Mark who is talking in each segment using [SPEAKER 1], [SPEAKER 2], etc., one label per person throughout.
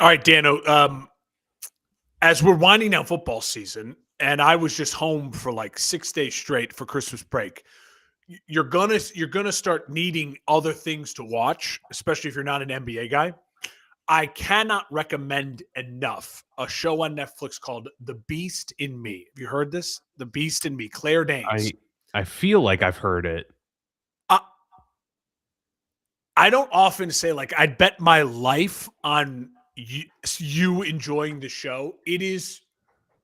[SPEAKER 1] All right, Dano. As we're winding down football season, and I was just home for like 6 days straight for Christmas break, you're gonna start needing other things to watch, especially if you're not an NBA guy. I cannot recommend enough a show on Netflix called The Beast in Me. Have you heard this? The Beast in Me, Claire Danes.
[SPEAKER 2] I I feel like I've heard it.
[SPEAKER 1] I, I don't often say like I'd bet my life on you enjoying the show. It is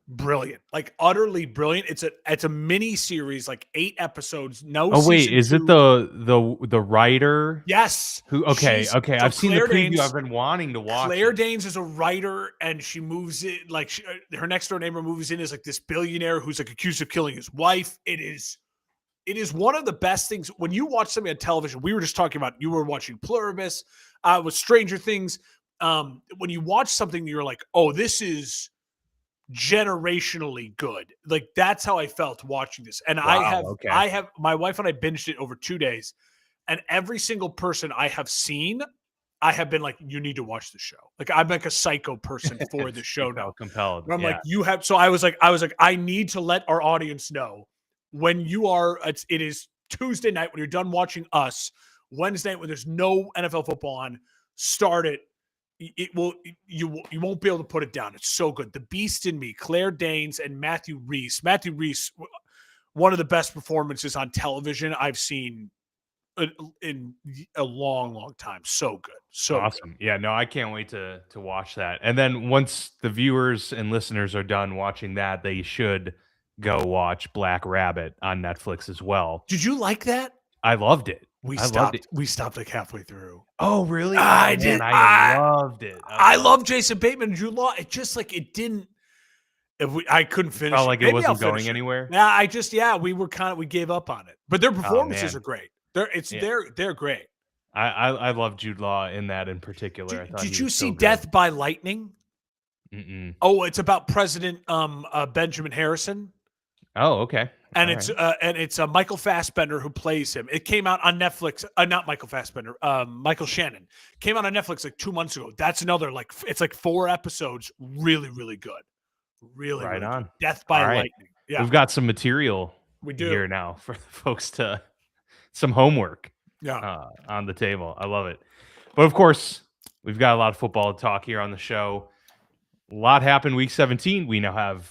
[SPEAKER 1] brilliant, like utterly brilliant. It's a mini series, like 8 episodes, no
[SPEAKER 2] Oh wait,
[SPEAKER 1] season
[SPEAKER 2] is it
[SPEAKER 1] two.
[SPEAKER 2] the writer
[SPEAKER 1] Yes,
[SPEAKER 2] who okay, okay,
[SPEAKER 1] so
[SPEAKER 2] I've seen the
[SPEAKER 1] Claire
[SPEAKER 2] preview.
[SPEAKER 1] Danes.
[SPEAKER 2] I've been wanting to watch
[SPEAKER 1] Claire
[SPEAKER 2] it.
[SPEAKER 1] Danes is a writer, and she moves it like her next door neighbor moves in as like this billionaire who's like accused of killing his wife. It is one of the best things when you watch something on television. We were just talking about you were watching Pluribus with Stranger Things. When you watch something, you're like, oh, this is generationally good. Like that's how I felt watching this. And I
[SPEAKER 2] Wow,
[SPEAKER 1] have
[SPEAKER 2] okay.
[SPEAKER 1] I have my wife and I binged it over 2 days. And every single person I have seen, I have been like, you need to watch the show. Like I'm like a psycho person for the show
[SPEAKER 2] You
[SPEAKER 1] now.
[SPEAKER 2] felt compelled.
[SPEAKER 1] Where I'm
[SPEAKER 2] Yeah.
[SPEAKER 1] like, you have so I was like, I need to let our audience know when you are it is Tuesday night when you're done watching us, Wednesday night when there's no NFL football on, start it. It will you won't be able to put it down. It's so good. The Beast in Me, Claire Danes and Matthew Reese. Matthew Reese, one of the best performances on television I've seen in a long, long time. So good. So good.
[SPEAKER 2] Awesome. Yeah, no, I can't wait to watch that. And then once the viewers and listeners are done watching that, they should go watch Black Rabbit on Netflix as well.
[SPEAKER 1] Did you like that?
[SPEAKER 2] I loved it.
[SPEAKER 1] We
[SPEAKER 2] I loved
[SPEAKER 1] stopped.
[SPEAKER 2] it.
[SPEAKER 1] We stopped like halfway through.
[SPEAKER 2] Oh, really?
[SPEAKER 1] I
[SPEAKER 2] Oh man,
[SPEAKER 1] did.
[SPEAKER 2] I loved it.
[SPEAKER 1] I
[SPEAKER 2] Oh,
[SPEAKER 1] love Jason Bateman and Jude Law. It just like it didn't. I couldn't finish
[SPEAKER 2] felt
[SPEAKER 1] it.
[SPEAKER 2] like it
[SPEAKER 1] Maybe I'll
[SPEAKER 2] wasn't going
[SPEAKER 1] finish it.
[SPEAKER 2] anywhere.
[SPEAKER 1] Yeah, we gave up on it. But their
[SPEAKER 2] Oh
[SPEAKER 1] performances
[SPEAKER 2] man.
[SPEAKER 1] are great.
[SPEAKER 2] Yeah.
[SPEAKER 1] They're great.
[SPEAKER 2] I love Jude Law in that in particular. I
[SPEAKER 1] Did,
[SPEAKER 2] thought
[SPEAKER 1] did
[SPEAKER 2] he
[SPEAKER 1] you
[SPEAKER 2] was
[SPEAKER 1] see
[SPEAKER 2] so good.
[SPEAKER 1] Death by Lightning?
[SPEAKER 2] Mm-mm.
[SPEAKER 1] Oh, it's about President Benjamin Harrison.
[SPEAKER 2] Oh, okay.
[SPEAKER 1] And
[SPEAKER 2] All
[SPEAKER 1] it's
[SPEAKER 2] right.
[SPEAKER 1] Michael Fassbender who plays him. It came out on Netflix. Not Michael Fassbender. Michael Shannon came out on Netflix like 2 months ago. That's another like it's like 4 episodes. Really, really good. Really,
[SPEAKER 2] Right
[SPEAKER 1] really good.
[SPEAKER 2] on.
[SPEAKER 1] Death
[SPEAKER 2] All
[SPEAKER 1] by
[SPEAKER 2] right.
[SPEAKER 1] Lightning. Yeah,
[SPEAKER 2] We've got some material
[SPEAKER 1] we do.
[SPEAKER 2] here now for the folks to some homework
[SPEAKER 1] Yeah.
[SPEAKER 2] on the table. I love it. But of course, we've got a lot of football to talk here on the show. A lot happened week 17. We now have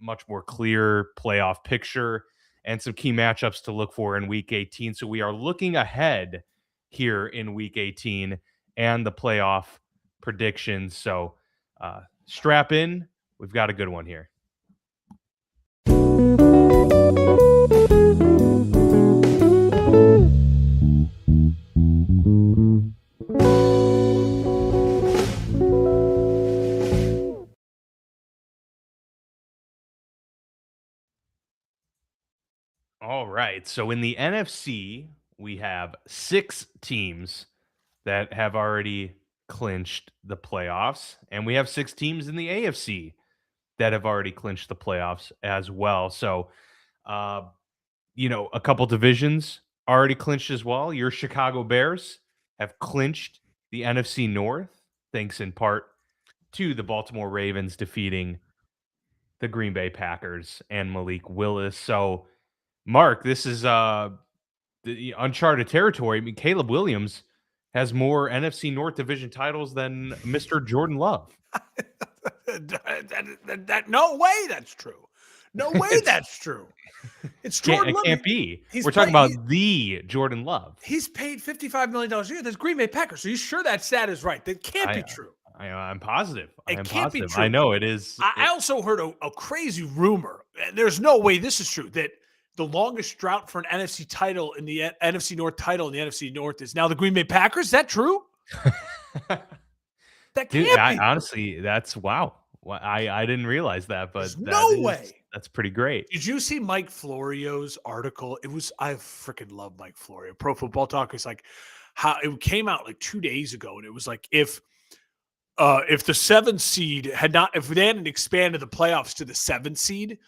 [SPEAKER 2] much more clear playoff picture and some key matchups to look for in week 18. So we are looking ahead here in week 18 and the playoff predictions. So strap in. We've got a good one here. All right. So in the NFC, we have 6 teams that have already clinched the playoffs, and we have 6 teams in the AFC that have already clinched the playoffs as well. So, uh, a couple divisions already clinched as well. Your Chicago Bears have clinched the NFC North, thanks in part to the Baltimore Ravens defeating the Green Bay Packers and Malik Willis. So, Mark, this is the uncharted territory. I mean, Caleb Williams has more NFC North division titles than Mr. Jordan Love.
[SPEAKER 1] No way that's true. No way that's true. It's Jordan Love.
[SPEAKER 2] It can't be.
[SPEAKER 1] He's
[SPEAKER 2] We're talking
[SPEAKER 1] played-
[SPEAKER 2] about the Jordan Love.
[SPEAKER 1] He's paid $55 million a year. That's Green Bay Packers. Are you sure that stat is right? That can't be true.
[SPEAKER 2] I'm positive.
[SPEAKER 1] It
[SPEAKER 2] I'm
[SPEAKER 1] can't be
[SPEAKER 2] positive.
[SPEAKER 1] true.
[SPEAKER 2] I know it is.
[SPEAKER 1] I also heard a crazy rumor, and there's no way this is true, that the longest drought for an NFC title in the NFC North title in the NFC North is now the Green Bay Packers. Is that true? That
[SPEAKER 2] Dude,
[SPEAKER 1] can't be.
[SPEAKER 2] honestly, that's wow. Well, I didn't realize that, but
[SPEAKER 1] There's no way.
[SPEAKER 2] That's pretty great.
[SPEAKER 1] Did you see Mike Florio's article? I freaking love Mike Florio. Pro Football Talk is like how it came out like 2 days ago, and it was like if the 7th seed if they hadn't expanded the playoffs to the 7th seed,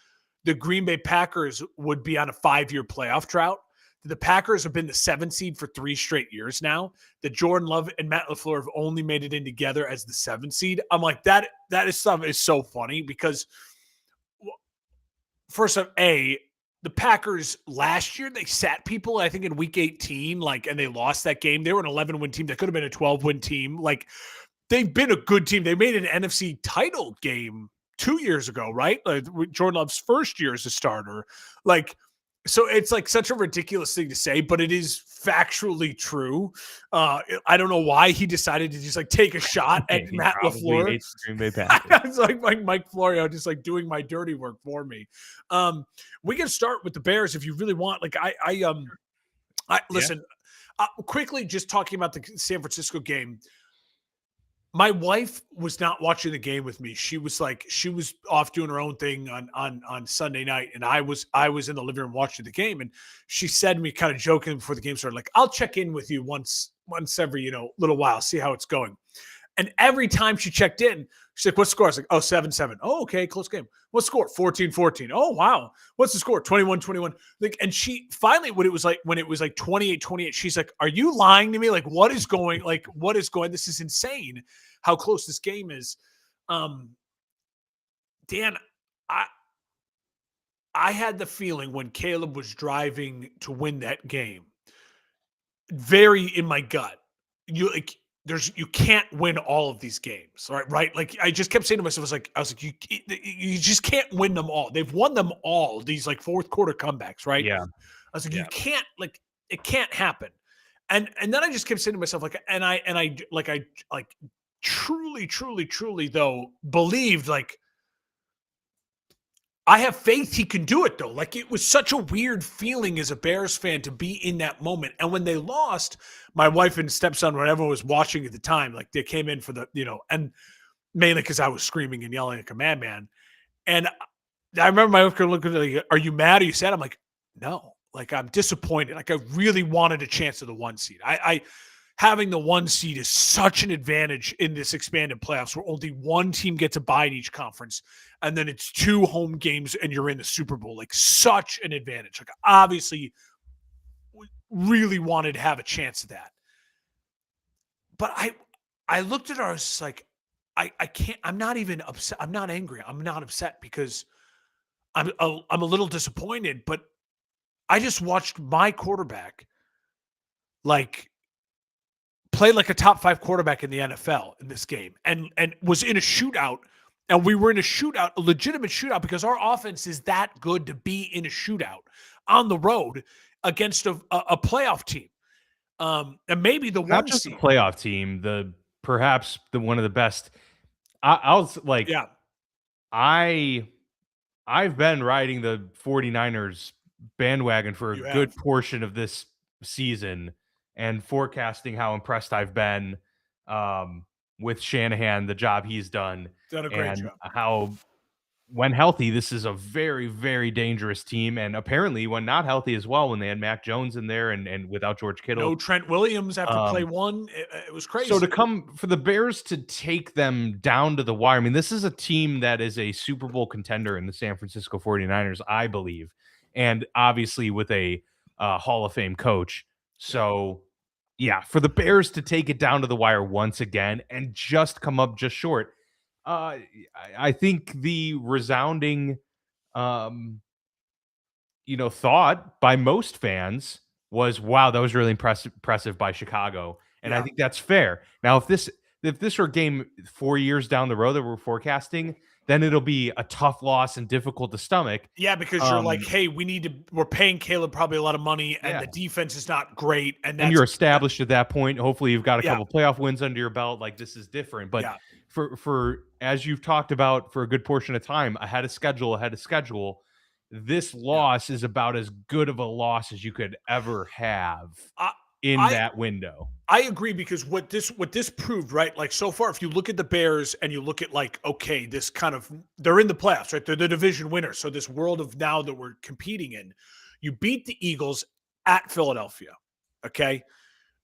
[SPEAKER 1] the Green Bay Packers would be on a 5-year playoff drought. the Packers have been the 7th seed for 3 straight years now. That Jordan Love and Matt LaFleur have only made it in together as the 7th seed. I'm like, that is stuff is so funny because first of the Packers last year, they sat people, I think, in week 18, and they lost that game. They were an 11-win team. That could have been a 12-win team. They've been a good team. They made an NFC title game 2 years ago, right? Jordan Love's first year as a starter. So it's such a ridiculous thing to say, but it is factually true. I don't know why he decided to just take a shot at Matt LaFleur. It's like Mike Florio just doing my dirty work for me. We can start with the Bears if you really want. Listen, quickly just talking about the San Francisco game. My wife was not watching the game with me. She was off doing her own thing on Sunday night, and I was in the living room watching the game. And she said to me, kind of joking before the game started, I'll check in with you once every little while, see how it's going. And every time she checked in, she's like, "What's the score?" I was like, "Oh, 7-7. Oh, okay, close game. What's the score? 14-14. Oh, wow. What's the score? 21-21. And she finally, when it was 28-28, she's like, "Are you lying to me? What is going? This is insane how close this game is." Dan, I had the feeling when Caleb was driving to win that game, very in my gut, you can't win all of these games, right? I just kept saying to myself, you just can't win them all. They've won them all, these fourth quarter comebacks, right?
[SPEAKER 2] Yeah.
[SPEAKER 1] I was like, you can't, it can't happen. And then I just kept saying to myself, I truly though believed, I have faith he can do it, though. It was such a weird feeling as a Bears fan to be in that moment. And when they lost, my wife and stepson, whatever was watching at the time, they came in for the, and mainly because I was screaming and yelling like a madman. And I remember my wife looking at me, "Are you mad? Are you sad?" I'm like, "No." I'm disappointed. I really wanted a chance of the 1 seed. Having the 1 seed is such an advantage in this expanded playoffs where only one team gets a bye in each conference. And then it's 2 home games and you're in the Super Bowl. Such an advantage. Obviously, really wanted to have a chance of that. But I looked at ours I can't, I'm not even upset. I'm not angry. I'm not upset because I'm a little disappointed, but I just watched my quarterback play like a top 5 quarterback in the NFL in this game and was in a shootout. And we were in a shootout, a legitimate shootout, because our offense is that good to be in a shootout on the road against a playoff team. And maybe the
[SPEAKER 2] not
[SPEAKER 1] one
[SPEAKER 2] just
[SPEAKER 1] seed.
[SPEAKER 2] a playoff team, perhaps one of the best. I've been riding the 49ers bandwagon for a good portion of this season and forecasting how impressed I've been with Shanahan, the job he's done
[SPEAKER 1] a great job.
[SPEAKER 2] How, when healthy, this is a very, very dangerous team. And apparently when not healthy as well, when they had Mac Jones in there and without George Kittle.
[SPEAKER 1] No Trent Williams after play 1. It was crazy.
[SPEAKER 2] So to come for the Bears to take them down to the wire, I mean, this is a team that is a Super Bowl contender in the San Francisco 49ers, I believe. And obviously with a Hall of Fame coach. So yeah, for the Bears to take it down to the wire once again and just come up just short. I think the resounding, thought by most fans was, wow, that was really impressive by Chicago. And I think that's fair. Now, if this were a game 4 years down the road that we're forecasting, then it'll be a tough loss and difficult to stomach.
[SPEAKER 1] Yeah, because you're hey, we're paying Caleb probably a lot of money and the defense is not great. And
[SPEAKER 2] you're established at that point. Hopefully you've got a couple playoff wins under your belt. This is different. But for as you've talked about for a good portion of time, ahead of schedule, this loss is about as good of a loss as you could ever have in that window.
[SPEAKER 1] I agree, because what this proved, right? So far, if you look at the Bears and you look at okay, this kind of, they're in the playoffs, right? They're the division winners. So this world of now that we're competing in, you beat the Eagles at Philadelphia. Okay.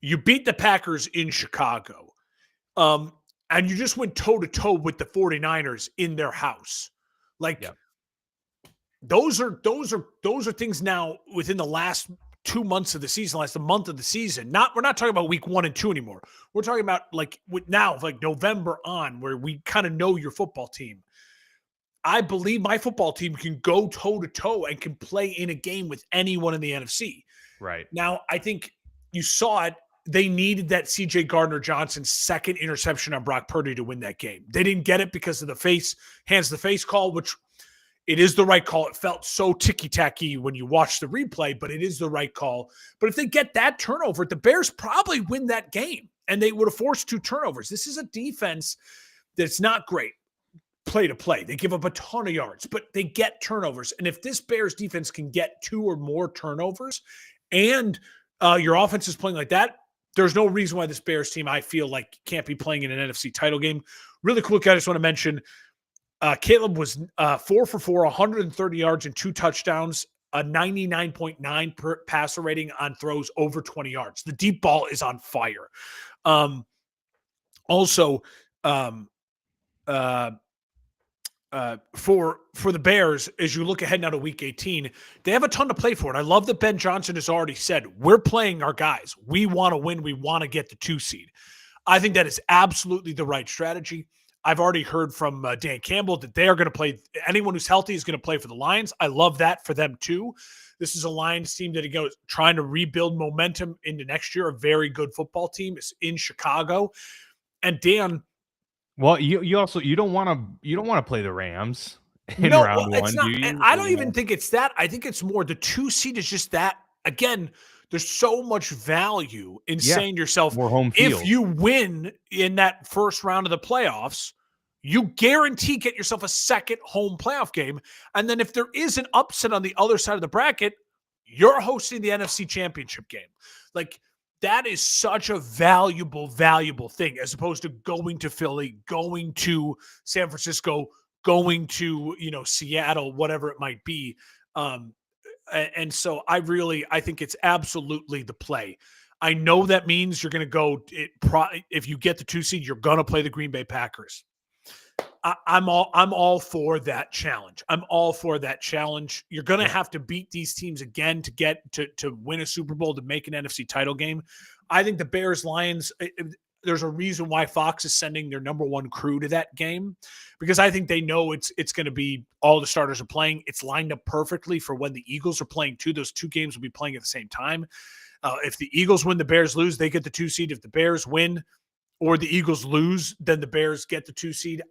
[SPEAKER 1] You beat the Packers in Chicago. And you just went toe to toe with the 49ers in their house. Those are things now within the last 2 months of the season, last a month of the season. We're not talking about week 1 and 2 anymore. We're talking about like now, like November on, where we kind of know your football team. I believe my football team can go toe to toe and can play in a game with anyone in the NFC.
[SPEAKER 2] Right.
[SPEAKER 1] Now, I think you saw it. They needed that CJ Gardner-Johnson's second interception on Brock Purdy to win that game. They didn't get it because of the hands to face call, which it is the right call. It felt so ticky-tacky when you watch the replay, but it is the right call. But if they get that turnover, the Bears probably win that game, and they would have forced 2 turnovers. This is a defense that's not great play to play. They give up a ton of yards, but they get turnovers. And if this Bears defense can get 2 or more turnovers and your offense is playing like that, there's no reason why this Bears team, I feel like, can't be playing in an NFC title game. Really quick, I just want to mention Caleb was 4 for 4, 130 yards and 2 touchdowns, a 99.9 passer rating on throws over 20 yards. The deep ball is on fire. For the Bears, as you look ahead now to week 18, they have a ton to play for. And I love that Ben Johnson has already said, we're playing our guys. We want to win. We want to get the 2 seed. I think that is absolutely the right strategy. I've already heard from Dan Campbell that they are going to play. Anyone who's healthy is going to play for the Lions. I love that for them too. This is a Lions team that is trying to rebuild momentum into next year. A very good football team is in Chicago. And Dan,
[SPEAKER 2] well, you also don't want to play the Rams in round 1.
[SPEAKER 1] It's not, do you? And I don't even think it's that. I think it's more the 2 seed is just that. Again, there's so much value in saying to yourself,
[SPEAKER 2] more home field.
[SPEAKER 1] If you win in that first round of the playoffs, you guarantee get yourself a second home playoff game. And then if there is an upset on the other side of the bracket, you're hosting the NFC Championship game. Like, that is such a valuable thing, as opposed to going to Philly, going to San Francisco, going to, Seattle, whatever it might be. And so I think it's absolutely the play. I know that means you're going to go, if you get the 2 seed, you're going to play the Green Bay Packers. I'm all for that challenge. You're going to have to beat these teams again to get to win a Super Bowl, to make an NFC title game. I think the Bears Lions, there's a reason why Fox is sending their number 1 crew to that game, because I think they know it's going to be all the starters are playing. It's lined up perfectly for when the Eagles are playing too. Those 2 games will be playing at the same time. If the Eagles win, the Bears lose, they get the 2 seed. If the Bears win or the Eagles lose, then the Bears get the 2 seed.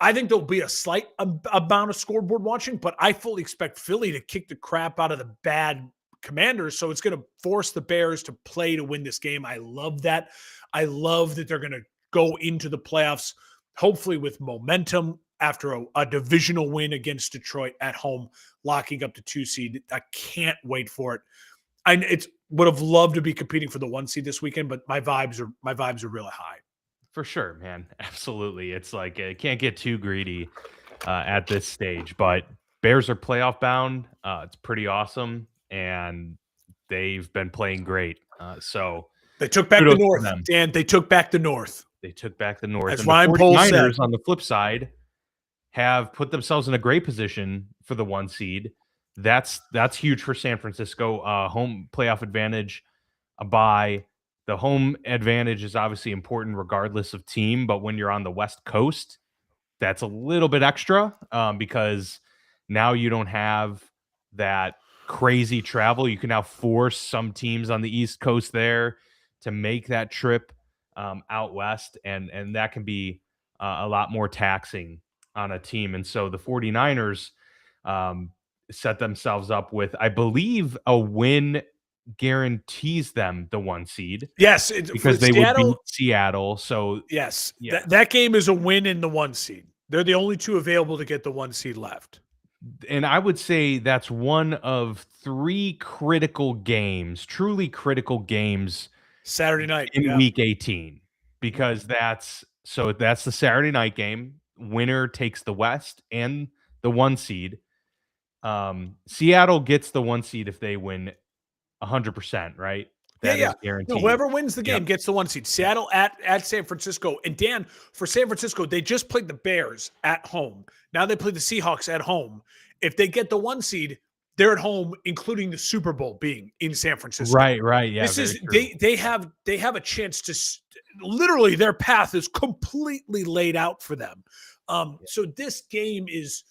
[SPEAKER 1] I think there'll be a slight amount of scoreboard watching, but I fully expect Philly to kick the crap out of the bad Commanders. So it's going to force the Bears to play to win this game. I love that. I love that they're going to go into the playoffs, hopefully with momentum after a divisional win against Detroit at home, locking up the 2 seed. I can't wait for it. Would have loved to be competing for the 1 seed this weekend, but my vibes are really high.
[SPEAKER 2] For sure, man. Absolutely. It's like it can't get too greedy at this stage, but Bears are playoff bound. It's pretty awesome, and they've been playing great. So
[SPEAKER 1] they took back the North, Dan. They took back the North.
[SPEAKER 2] As
[SPEAKER 1] Ryan Poles said.
[SPEAKER 2] On the flip side have put themselves in a great position for the 1 seed. That's huge for San Francisco. Home playoff advantage, a bye. The home advantage is obviously important regardless of team, but when you're on the West Coast, that's a little bit extra because now you don't have that crazy travel. You can now force some teams on the East Coast there to make that trip out west, and that can be a lot more taxing on a team. And so the 49ers set themselves up with, I believe, a win guarantees them the 1 seed.
[SPEAKER 1] Yes,
[SPEAKER 2] because they would beat Seattle. So
[SPEAKER 1] yes, that game is a win in the 1 seed. They're the only 2 available to get the 1 seed left.
[SPEAKER 2] And I would say that's one of 3 critical games, truly critical games,
[SPEAKER 1] Saturday night
[SPEAKER 2] in week 18, because that's the Saturday night game. Winner takes the West and the 1 seed. Seattle gets the 1 seed if they win 100%, right? That is guaranteed.
[SPEAKER 1] No, whoever wins the game gets the 1 seed. Seattle at San Francisco. And Dan, for San Francisco, they just played the Bears at home. Now they play the Seahawks at home. If they get the 1 seed, They're at home, including the Super Bowl being in San Francisco.
[SPEAKER 2] Right. Yeah,
[SPEAKER 1] This
[SPEAKER 2] very
[SPEAKER 1] is
[SPEAKER 2] true.
[SPEAKER 1] they have a chance to literally their path is completely laid out for them. So this game is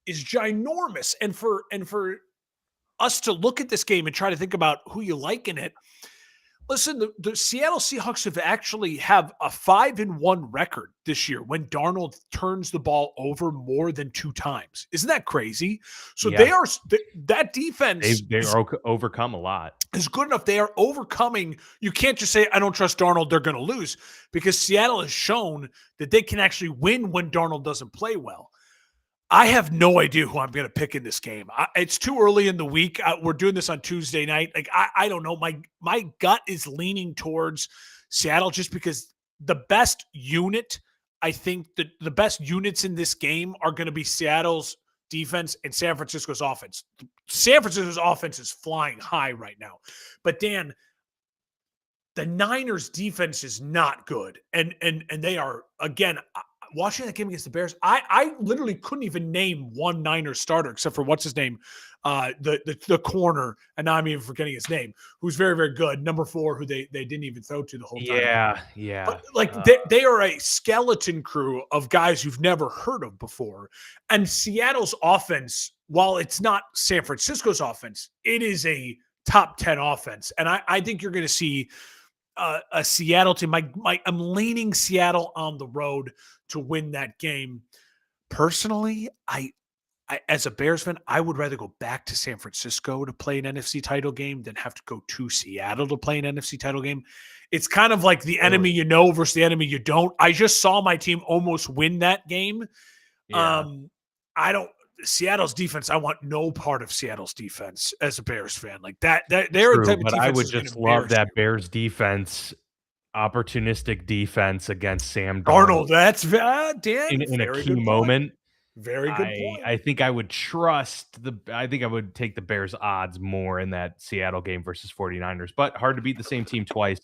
[SPEAKER 1] ginormous, and for us to look at this game and try to think about who you like in it. Listen, the Seattle Seahawks have a 5-1 record this year when Darnold turns the ball over more than 2 times. Isn't that crazy? So
[SPEAKER 2] Yeah.
[SPEAKER 1] that defense
[SPEAKER 2] They overcome a lot.
[SPEAKER 1] is good enough. They are overcoming. You can't just say, I don't trust Darnold, they're going to lose, because Seattle has shown that they can actually win when Darnold doesn't play well. I have no idea who I'm going to pick in this game. It's too early in the week. We're doing this on Tuesday night. Like, I don't know. My gut is leaning towards Seattle just because the best unit, I think that the best units in this game are going to be Seattle's defense and San Francisco's offense. San Francisco's offense is flying high right now. But Dan, the Niners defense is not good. And they are, again, watching that game against the Bears, I literally couldn't even name one Niners starter except for what's his name, the corner, and now I'm even forgetting his name, who's very, very good. Number 4, who they didn't even throw to the whole time.
[SPEAKER 2] Yeah.
[SPEAKER 1] But like they are a skeleton crew of guys you've never heard of before. And Seattle's offense, while it's not San Francisco's offense, it is a top 10 offense. And I think you're going to see a Seattle team. I'm leaning Seattle on the road to win that game. Personally, I as a Bears fan, I would rather go back to San Francisco to play an NFC title game than have to go to Seattle to play an NFC title game. It's kind of like the enemy you know versus the enemy you don't. I just saw my team almost win that game.
[SPEAKER 2] Yeah.
[SPEAKER 1] Seattle's defense, I want no part of Seattle's defense as a Bears fan. Like that they're a type of
[SPEAKER 2] But
[SPEAKER 1] defense
[SPEAKER 2] I would
[SPEAKER 1] that's gonna
[SPEAKER 2] just love
[SPEAKER 1] embarrass
[SPEAKER 2] that
[SPEAKER 1] you.
[SPEAKER 2] Bears defense, opportunistic defense against Sam
[SPEAKER 1] Darnold,
[SPEAKER 2] Darnold
[SPEAKER 1] that's Dan.
[SPEAKER 2] in a
[SPEAKER 1] Very
[SPEAKER 2] key
[SPEAKER 1] good point.
[SPEAKER 2] moment.
[SPEAKER 1] Very good point.
[SPEAKER 2] I think I would take the Bears odds more in that Seattle game versus 49ers, but hard to beat the same team twice,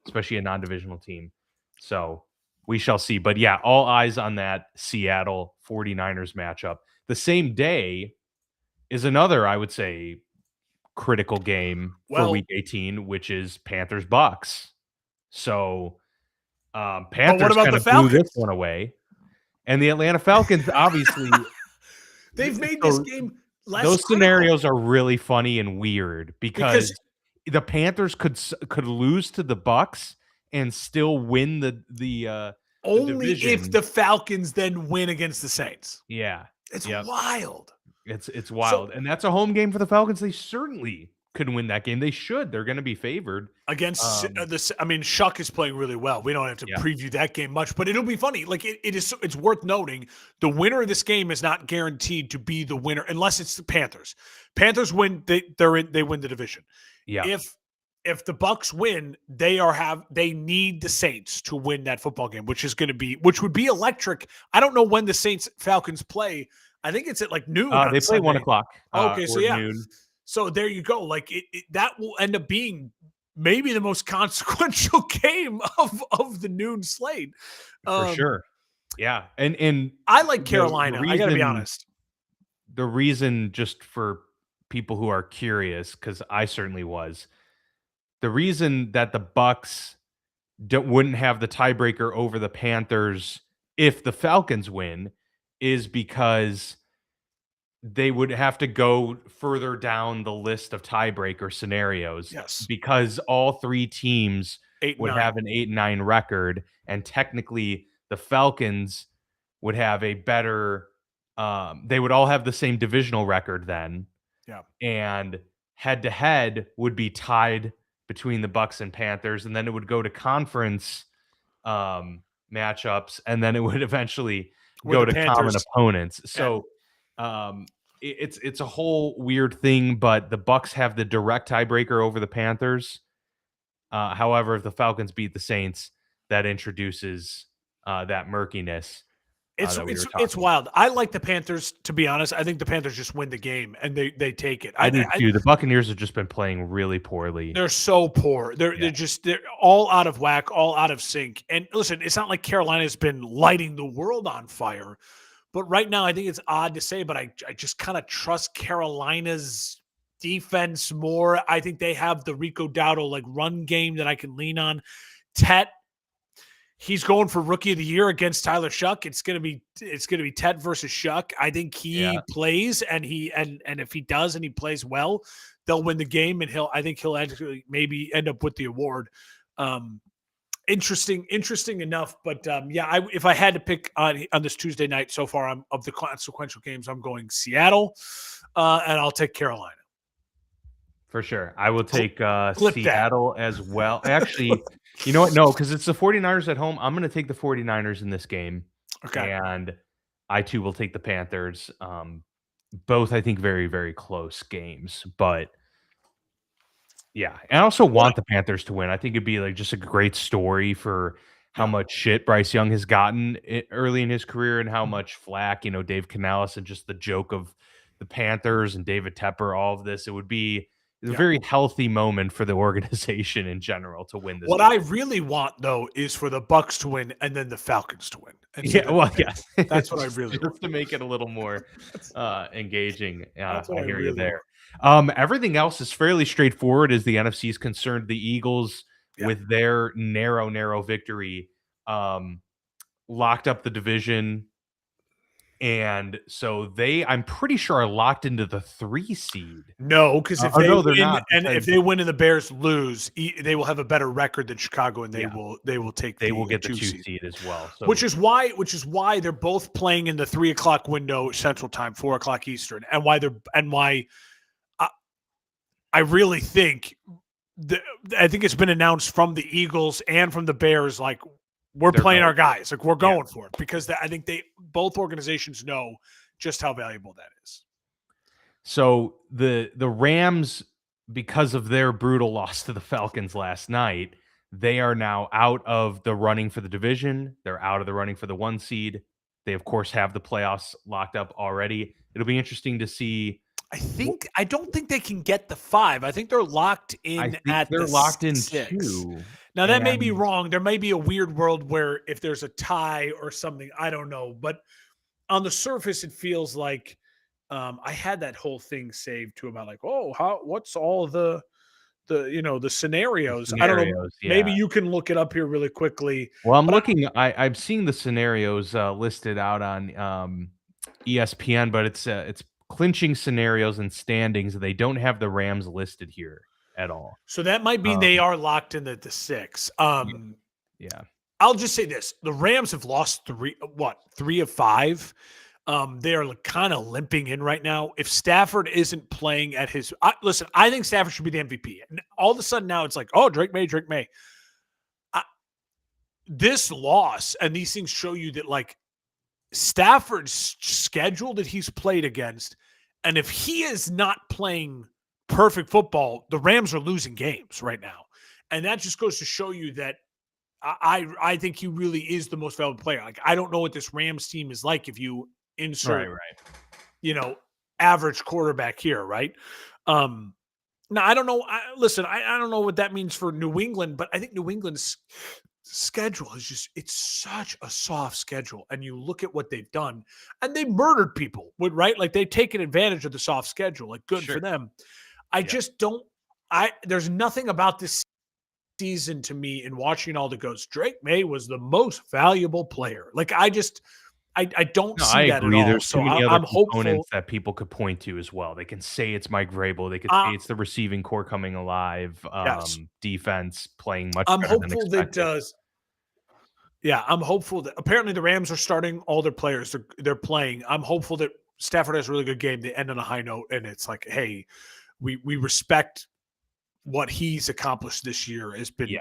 [SPEAKER 2] especially a non-divisional team. So we shall see. But yeah, all eyes on that Seattle 49ers matchup. The same day is another, I would say, critical game for
[SPEAKER 1] Well,
[SPEAKER 2] week 18, which is Panthers Bucks. So Panthers
[SPEAKER 1] what about
[SPEAKER 2] kind
[SPEAKER 1] the
[SPEAKER 2] of blew this
[SPEAKER 1] Falcons?
[SPEAKER 2] one away. And the Atlanta Falcons, obviously,
[SPEAKER 1] They've made this game less
[SPEAKER 2] those
[SPEAKER 1] critical.
[SPEAKER 2] scenarios are really funny and weird because the Panthers could lose to the Bucks and still win the
[SPEAKER 1] only
[SPEAKER 2] division.
[SPEAKER 1] if the Falcons then win against the Saints.
[SPEAKER 2] Yeah.
[SPEAKER 1] It's wild.
[SPEAKER 2] It's wild. And that's a home game for the Falcons. They certainly could win that game. They should. They're going to be favored.
[SPEAKER 1] Against Shuck is playing really well. We don't have to preview that game much, but it'll be funny. Like it's worth noting the winner of this game is not guaranteed to be the winner unless it's the Panthers. Panthers win, they win the division.
[SPEAKER 2] Yeah.
[SPEAKER 1] If the Bucks win, they need the Saints to win that football game, which would be electric. I don't know when the Saints Falcons play. I think it's at like noon.
[SPEAKER 2] They play 1 o'clock.
[SPEAKER 1] Okay, so yeah.
[SPEAKER 2] Noon.
[SPEAKER 1] So there you go. Like that will end up being maybe the most consequential game of the noon slate.
[SPEAKER 2] For sure. Yeah. And
[SPEAKER 1] I like Carolina. I got to be honest.
[SPEAKER 2] The reason, just for people who are curious, because I certainly was, the reason that the Bucks wouldn't have the tiebreaker over the Panthers if the Falcons win is because they would have to go further down the list of tiebreaker scenarios.
[SPEAKER 1] Yes.
[SPEAKER 2] Because all 3 teams would
[SPEAKER 1] 8-9.
[SPEAKER 2] have an 8-9 record, and technically the Falcons would have a better they would all have the same divisional record then.
[SPEAKER 1] Yeah.
[SPEAKER 2] And head-to-head would be tied between the Bucks and Panthers, and then it would go to conference matchups, and then it would eventually go to common opponents. So it's a whole weird thing, but the Bucks have the direct tiebreaker over the Panthers. However, if the Falcons beat the Saints, that introduces that murkiness.
[SPEAKER 1] It's wild. I like the Panthers, to be honest. I think the Panthers just win the game and they take it.
[SPEAKER 2] I do too. The Buccaneers have just been playing really poorly.
[SPEAKER 1] They're so poor. They're all out of whack, all out of sync. And listen, it's not like Carolina's been lighting the world on fire. But right now, I think it's odd to say, but I just kind of trust Carolina's defense more. I think they have the Rico Dowdle like run game that I can lean on. Tet, he's going for rookie of the year against Tyler Shuck. It's gonna be Tet versus Shuck. I think he plays, and if he does and he plays well, they'll win the game, and I think he'll actually maybe end up with the award. Interesting enough. But if I had to pick on this Tuesday night so far, of the consequential games, I'm going Seattle, and I'll take Carolina.
[SPEAKER 2] For sure. I will take Seattle as well. Actually, you know what? No, because it's the 49ers at home. I'm going to take the 49ers in this game.
[SPEAKER 1] Okay.
[SPEAKER 2] And I, too, will take the Panthers. Both, I think, very, very close games. But, yeah. And I also want the Panthers to win. I think it'd be like just a great story for how much shit Bryce Young has gotten early in his career and how much flack, Dave Canales and just the joke of the Panthers and David Tepper, all of this. It would be a very healthy moment for the organization in general to win this.
[SPEAKER 1] What I really want, though, is for the Bucks to win and then the Falcons to win.
[SPEAKER 2] Yes.
[SPEAKER 1] That's what I really want.
[SPEAKER 2] Just to make it a little more engaging. I hear you
[SPEAKER 1] really
[SPEAKER 2] there. Everything else is fairly straightforward as the NFC is concerned. The Eagles, with their narrow victory, locked up the division. And so I'm pretty sure, are locked into the 3 seed.
[SPEAKER 1] No, because if they win, if they win and the Bears lose, they will have a better record than Chicago, and they will get the 2
[SPEAKER 2] seed as well. So.
[SPEAKER 1] Which is why they're both playing in the 3:00 window Central Time, 4:00 Eastern, and why I really think I think it's been announced from the Eagles and from the Bears, like, they're playing our guys. Like, we're going for it, because I think both organizations know just how valuable that is.
[SPEAKER 2] So the Rams, because of their brutal loss to the Falcons last night, they are now out of the running for the division. They're out of the running for the 1 seed. They, of course, have the playoffs locked up already. It'll be interesting to see.
[SPEAKER 1] I don't think they can get the 5. I think they're locked in.
[SPEAKER 2] They're locked in
[SPEAKER 1] 6.
[SPEAKER 2] 2.
[SPEAKER 1] Now, that may be wrong. There may be a weird world where if there's a tie or something, I don't know. But on the surface, it feels like I had that whole thing saved to about like, what's all the scenarios? I don't know.
[SPEAKER 2] Yeah.
[SPEAKER 1] Maybe you can look it up here really quickly.
[SPEAKER 2] Well, I'm seeing the scenarios listed out on ESPN, but it's clinching scenarios and standings. They don't have the Rams listed here at all.
[SPEAKER 1] So that might mean they are locked in the 6.
[SPEAKER 2] Yeah.
[SPEAKER 1] I'll just say this. The Rams have lost 3 of 5. They are kind of limping in right now. If Stafford isn't playing at his listen, I think Stafford should be the MVP. And all of a sudden now it's like, Drake May. This loss and these things show you that, like, Stafford's schedule that he's played against, and if he is not playing perfect football, the Rams are losing games right now. And that just goes to show you that I think he really is the most valuable player. Like, I don't know what this Rams team is like if you insert, average quarterback here, right? Now, I don't know. I don't know what that means for New England, but I think New England's schedule is it's such a soft schedule. And you look at what they've done, and they murdered people, right? Like, they've taken advantage of the soft schedule. Like, good for them. I just don't. There's nothing about this season to me in watching all the goes. Drake May was the most valuable player. Like, I don't see that at all.
[SPEAKER 2] There's
[SPEAKER 1] so
[SPEAKER 2] too many
[SPEAKER 1] I'm
[SPEAKER 2] other
[SPEAKER 1] hopeful
[SPEAKER 2] components that people could point to as well. They can say it's Mike Vrabel. They could say it's the receiving core coming alive. Defense playing much better than expected.
[SPEAKER 1] I'm hopeful that apparently the Rams are starting all their players. They're playing. I'm hopeful that Stafford has a really good game. They end on a high note, and it's like, hey, we respect what he's accomplished this year.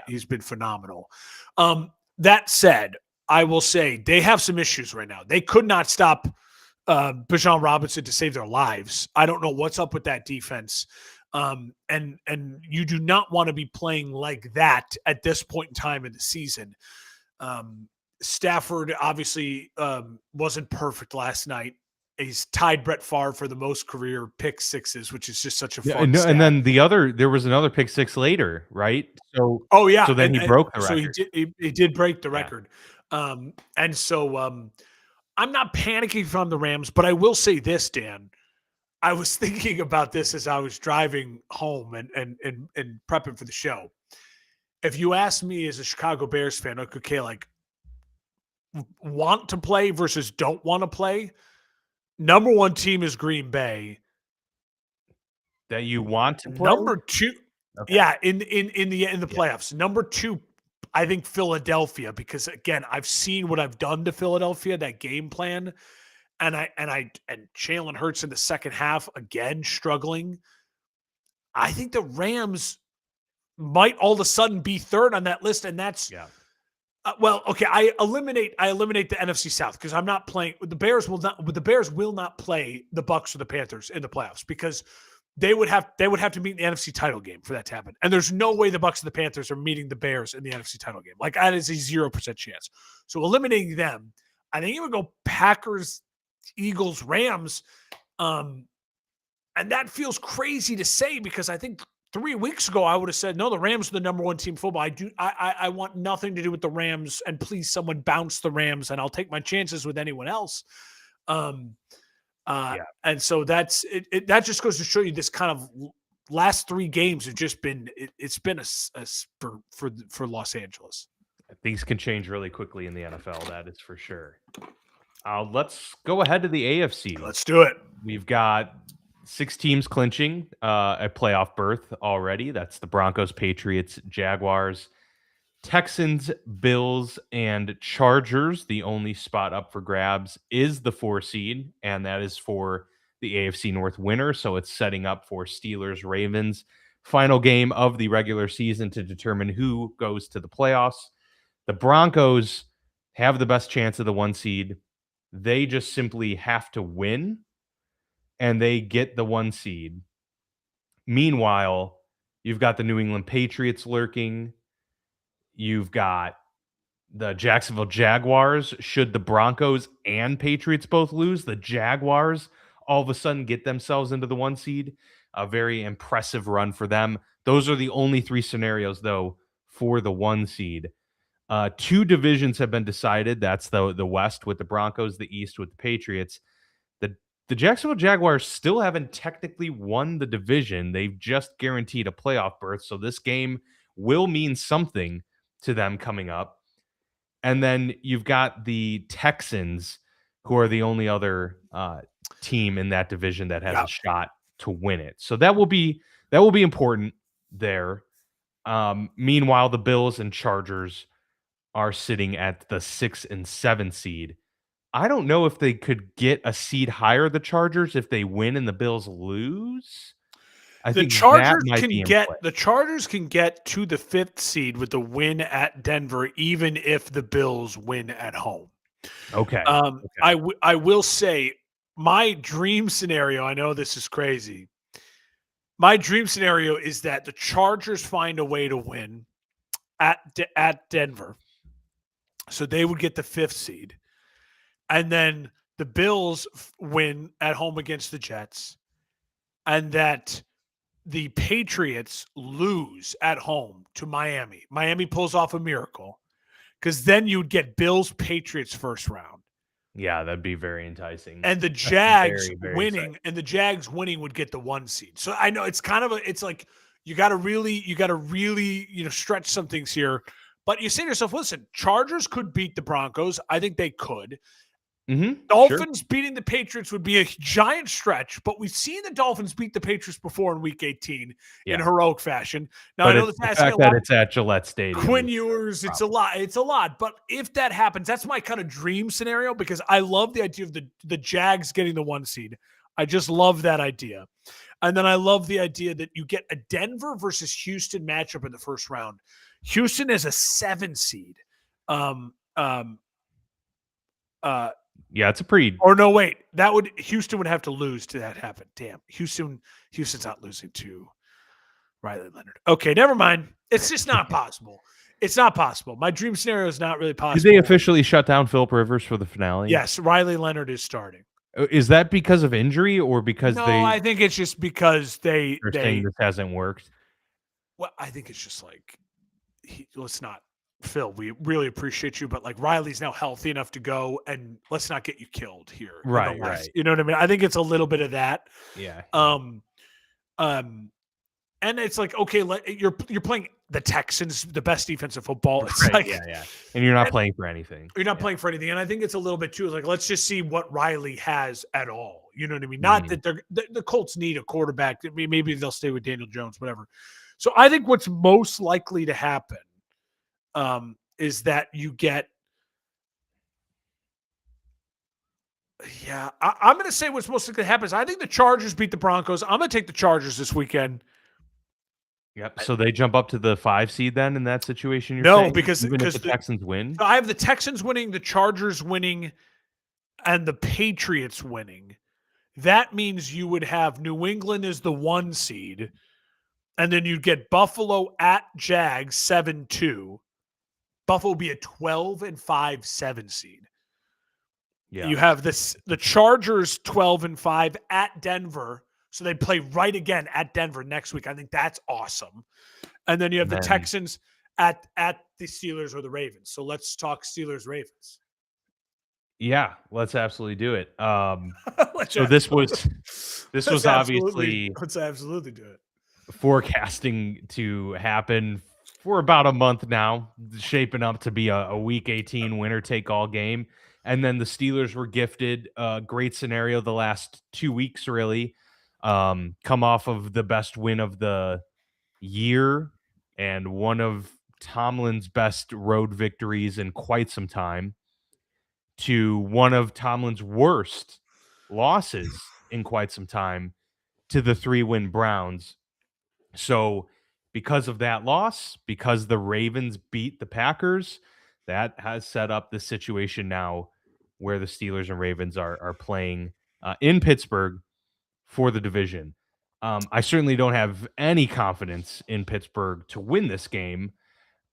[SPEAKER 1] He's been phenomenal. That said, I will say they have some issues right now. They could not stop Bijan Robinson to save their lives. I don't know what's up with that defense. And you do not want to be playing like that at this point in time in the season. Stafford obviously wasn't perfect last night. He's tied Brett Favre for the most career pick sixes, which is just such a fun stat.
[SPEAKER 2] And then there was another pick six later, right? So so then he broke the record.
[SPEAKER 1] So he did break the record. And so I'm not panicking from the Rams, but I will say this, Dan. I was thinking about this as I was driving home and prepping for the show. If you ask me as a Chicago Bears fan, like, okay, like want to play versus don't want to play, number one team is Green Bay.
[SPEAKER 2] That you want to play?
[SPEAKER 1] Number two,
[SPEAKER 2] Okay.
[SPEAKER 1] yeah, in the
[SPEAKER 2] Yeah.
[SPEAKER 1] playoffs. Number two, I think Philadelphia, because again, I've seen what I've done to Philadelphia, that game plan. And Jalen Hurts in the second half again struggling. I think the Rams might all of a sudden be third on that list, and that's
[SPEAKER 2] Yeah.
[SPEAKER 1] well, okay. I eliminate the NFC South because I'm not playing. The Bears will not play the Bucks or the Panthers in the playoffs because they would have to meet in the NFC title game for that to happen. And there's no way the Bucks and the Panthers are meeting the Bears in the NFC title game. Like, that is a 0% chance. So eliminating them, I think it would go Packers, Eagles, Rams. And that feels crazy to say because I think 3 weeks ago I would have said, no, the Rams are the number one team football. I want nothing to do with the Rams, and please someone bounce the Rams and I'll take my chances with anyone else. And so that's it. That just goes to show you this kind of last 3 games have just been it's been a for Los Angeles.
[SPEAKER 2] Things can change really quickly in the NFL. That is for sure. Let's go ahead to the AFC.
[SPEAKER 1] Let's do it.
[SPEAKER 2] We've got 6 teams clinching a playoff berth already. That's the Broncos, Patriots, Jaguars, Texans, Bills, and Chargers. The only spot up for grabs is the 4 seed, and that is for the AFC North winner. So it's setting up for Steelers, Ravens, final game of the regular season to determine who goes to the playoffs. The Broncos have the best chance of the 1 seed. They just simply have to win, and they get the 1 seed. Meanwhile, you've got the New England Patriots lurking. You've got the Jacksonville Jaguars. Should the Broncos and Patriots both lose, the Jaguars all of a sudden get themselves into the 1 seed. A very impressive run for them. Those are the only 3 scenarios, though, for the 1 seed. 2 divisions have been decided. That's the West with the Broncos, the East with the Patriots. The Jacksonville Jaguars still haven't technically won the division. They've just guaranteed a playoff berth, so this game will mean something to them coming up. And then you've got the Texans, who are the only other team in that division that has a shot to win it. So that will be important there. Meanwhile, the Bills and Chargers are sitting at the 6 and 7 seed. I don't know if they could get a seed higher, the Chargers, if they win and the Bills lose.
[SPEAKER 1] The Chargers can get to the 5th seed with the win at Denver, even if the Bills win at home.
[SPEAKER 2] Okay.
[SPEAKER 1] I will say my dream scenario, I know this is crazy. My dream scenario is that the Chargers find a way to win at Denver. So they would get the 5th seed. And then the Bills win at home against the Jets. And that the Patriots lose at home to Miami. Miami pulls off a miracle. Because then you would get Bills Patriots first round.
[SPEAKER 2] Yeah, that'd be very enticing.
[SPEAKER 1] And the Jags
[SPEAKER 2] very, very
[SPEAKER 1] winning,
[SPEAKER 2] exciting.
[SPEAKER 1] and the Jags winning would get the 1 seed. So I know it's kind of it's like you got to really, stretch some things here. But you say to yourself, listen, Chargers could beat the Broncos. I think they could. Dolphins beating the Patriots would be a giant stretch, but we've seen the Dolphins beat the Patriots before in Week 18 in heroic fashion. Now,
[SPEAKER 2] but
[SPEAKER 1] I know
[SPEAKER 2] the fact that it's at Gillette Stadium.
[SPEAKER 1] Quinn Ewers, it's a lot. But if that happens, that's my kind of dream scenario because I love the idea of the Jags getting the 1 seed. I just love that idea. And then I love the idea that you get a Denver versus Houston matchup in the first round. Houston is a 7 seed.
[SPEAKER 2] Yeah, it's a pretty.
[SPEAKER 1] Or no, wait. Houston would have to lose to that happen. Damn, Houston's not losing to Riley Leonard. Okay, never mind. It's just not possible. It's not possible. My dream scenario is not really possible.
[SPEAKER 2] Did they officially shut down Philip Rivers for the finale?
[SPEAKER 1] Yes, Riley Leonard is starting.
[SPEAKER 2] Is that because of injury or because
[SPEAKER 1] I think it's just because they're
[SPEAKER 2] saying this hasn't worked.
[SPEAKER 1] Well, I think it's just like let's not Phil, we really appreciate you, but like Riley's now healthy enough to go, and let's not get you killed here. In the
[SPEAKER 2] Right,
[SPEAKER 1] last,
[SPEAKER 2] right.
[SPEAKER 1] you know what I mean? I think it's a little bit of that.
[SPEAKER 2] Yeah.
[SPEAKER 1] Um, um, and it's like, okay, you're playing the Texans, the best defensive football. It's
[SPEAKER 2] Right,
[SPEAKER 1] like
[SPEAKER 2] yeah. And you're not playing for anything.
[SPEAKER 1] you're not
[SPEAKER 2] Yeah.
[SPEAKER 1] playing for anything. And I think it's a little bit too like, let's just see what Riley has at all. You know what I mean? Not
[SPEAKER 2] Mhm.
[SPEAKER 1] that the Colts need a quarterback. I mean, maybe they'll stay with Daniel Jones, whatever. So I think what's most likely to happen is that you get. Yeah, I'm going to say what's most likely to happen is I think the Chargers beat the Broncos. I'm going to take the Chargers this weekend.
[SPEAKER 2] Yep. So they jump up to the 5 seed then in that situation, you're
[SPEAKER 1] No,
[SPEAKER 2] saying?
[SPEAKER 1] because
[SPEAKER 2] Even if the
[SPEAKER 1] the
[SPEAKER 2] Texans win?
[SPEAKER 1] I have the Texans winning, the Chargers winning, and the Patriots winning. That means you would have New England as the 1 seed, and then you'd get Buffalo at Jags 7-2. Buffalo would be a 12-5 7 seed.
[SPEAKER 2] Yeah.
[SPEAKER 1] You have the Chargers 12-5 at Denver. So they play right again at Denver next week. I think that's awesome. And then you have the Texans at the Steelers or the Ravens. So let's talk Steelers Ravens.
[SPEAKER 2] Yeah, let's absolutely do it.
[SPEAKER 1] Let's
[SPEAKER 2] So this was
[SPEAKER 1] absolutely
[SPEAKER 2] obviously
[SPEAKER 1] do it.
[SPEAKER 2] forecasting to happen for about a month now, shaping up to be a week 18 winner take all game. And then the Steelers were gifted a great scenario the last 2 weeks, really. Come off of the best win of the year and one of Tomlin's best road victories in quite some time to one of Tomlin's worst losses in quite some time to the 3-win Browns. So because of that loss, because the Ravens beat the Packers, that has set up the situation now where the Steelers and Ravens are playing in Pittsburgh for the division. I certainly don't have any confidence in Pittsburgh to win this game.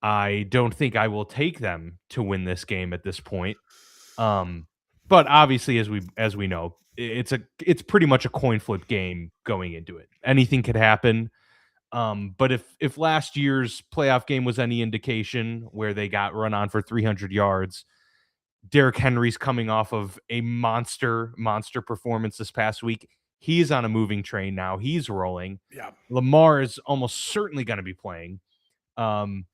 [SPEAKER 2] I don't think I will take them to win this game at this point. But obviously, as we know, it's pretty much a coin flip game going into it. Anything could happen. But if last year's playoff game was any indication, where they got run on for 300 yards, Derrick Henry's coming off of a monster performance this past week. He's on a moving train now. He's rolling.
[SPEAKER 1] Yeah.
[SPEAKER 2] Lamar is almost certainly going to be playing. And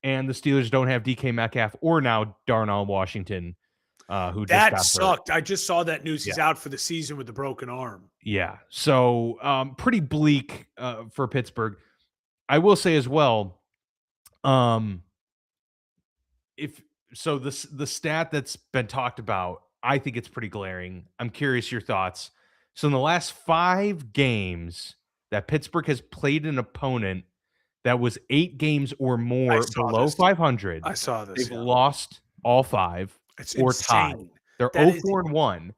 [SPEAKER 2] the Steelers don't have DK Metcalf or now Darnell Washington, who just
[SPEAKER 1] That
[SPEAKER 2] got
[SPEAKER 1] sucked.
[SPEAKER 2] hurt.
[SPEAKER 1] I just saw that news. He's out for the season with a broken arm.
[SPEAKER 2] Yeah. So pretty bleak for Pittsburgh. I will say as well, the stat that's been talked about, I think it's pretty glaring. I'm curious your thoughts. So in the last 5 games that Pittsburgh has played an opponent that was 8 games or more below 500,
[SPEAKER 1] I saw this.
[SPEAKER 2] they've lost all 5
[SPEAKER 1] It's
[SPEAKER 2] or
[SPEAKER 1] insane.
[SPEAKER 2] tied. They're
[SPEAKER 1] That
[SPEAKER 2] 0-4-1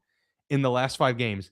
[SPEAKER 2] in the last 5 games.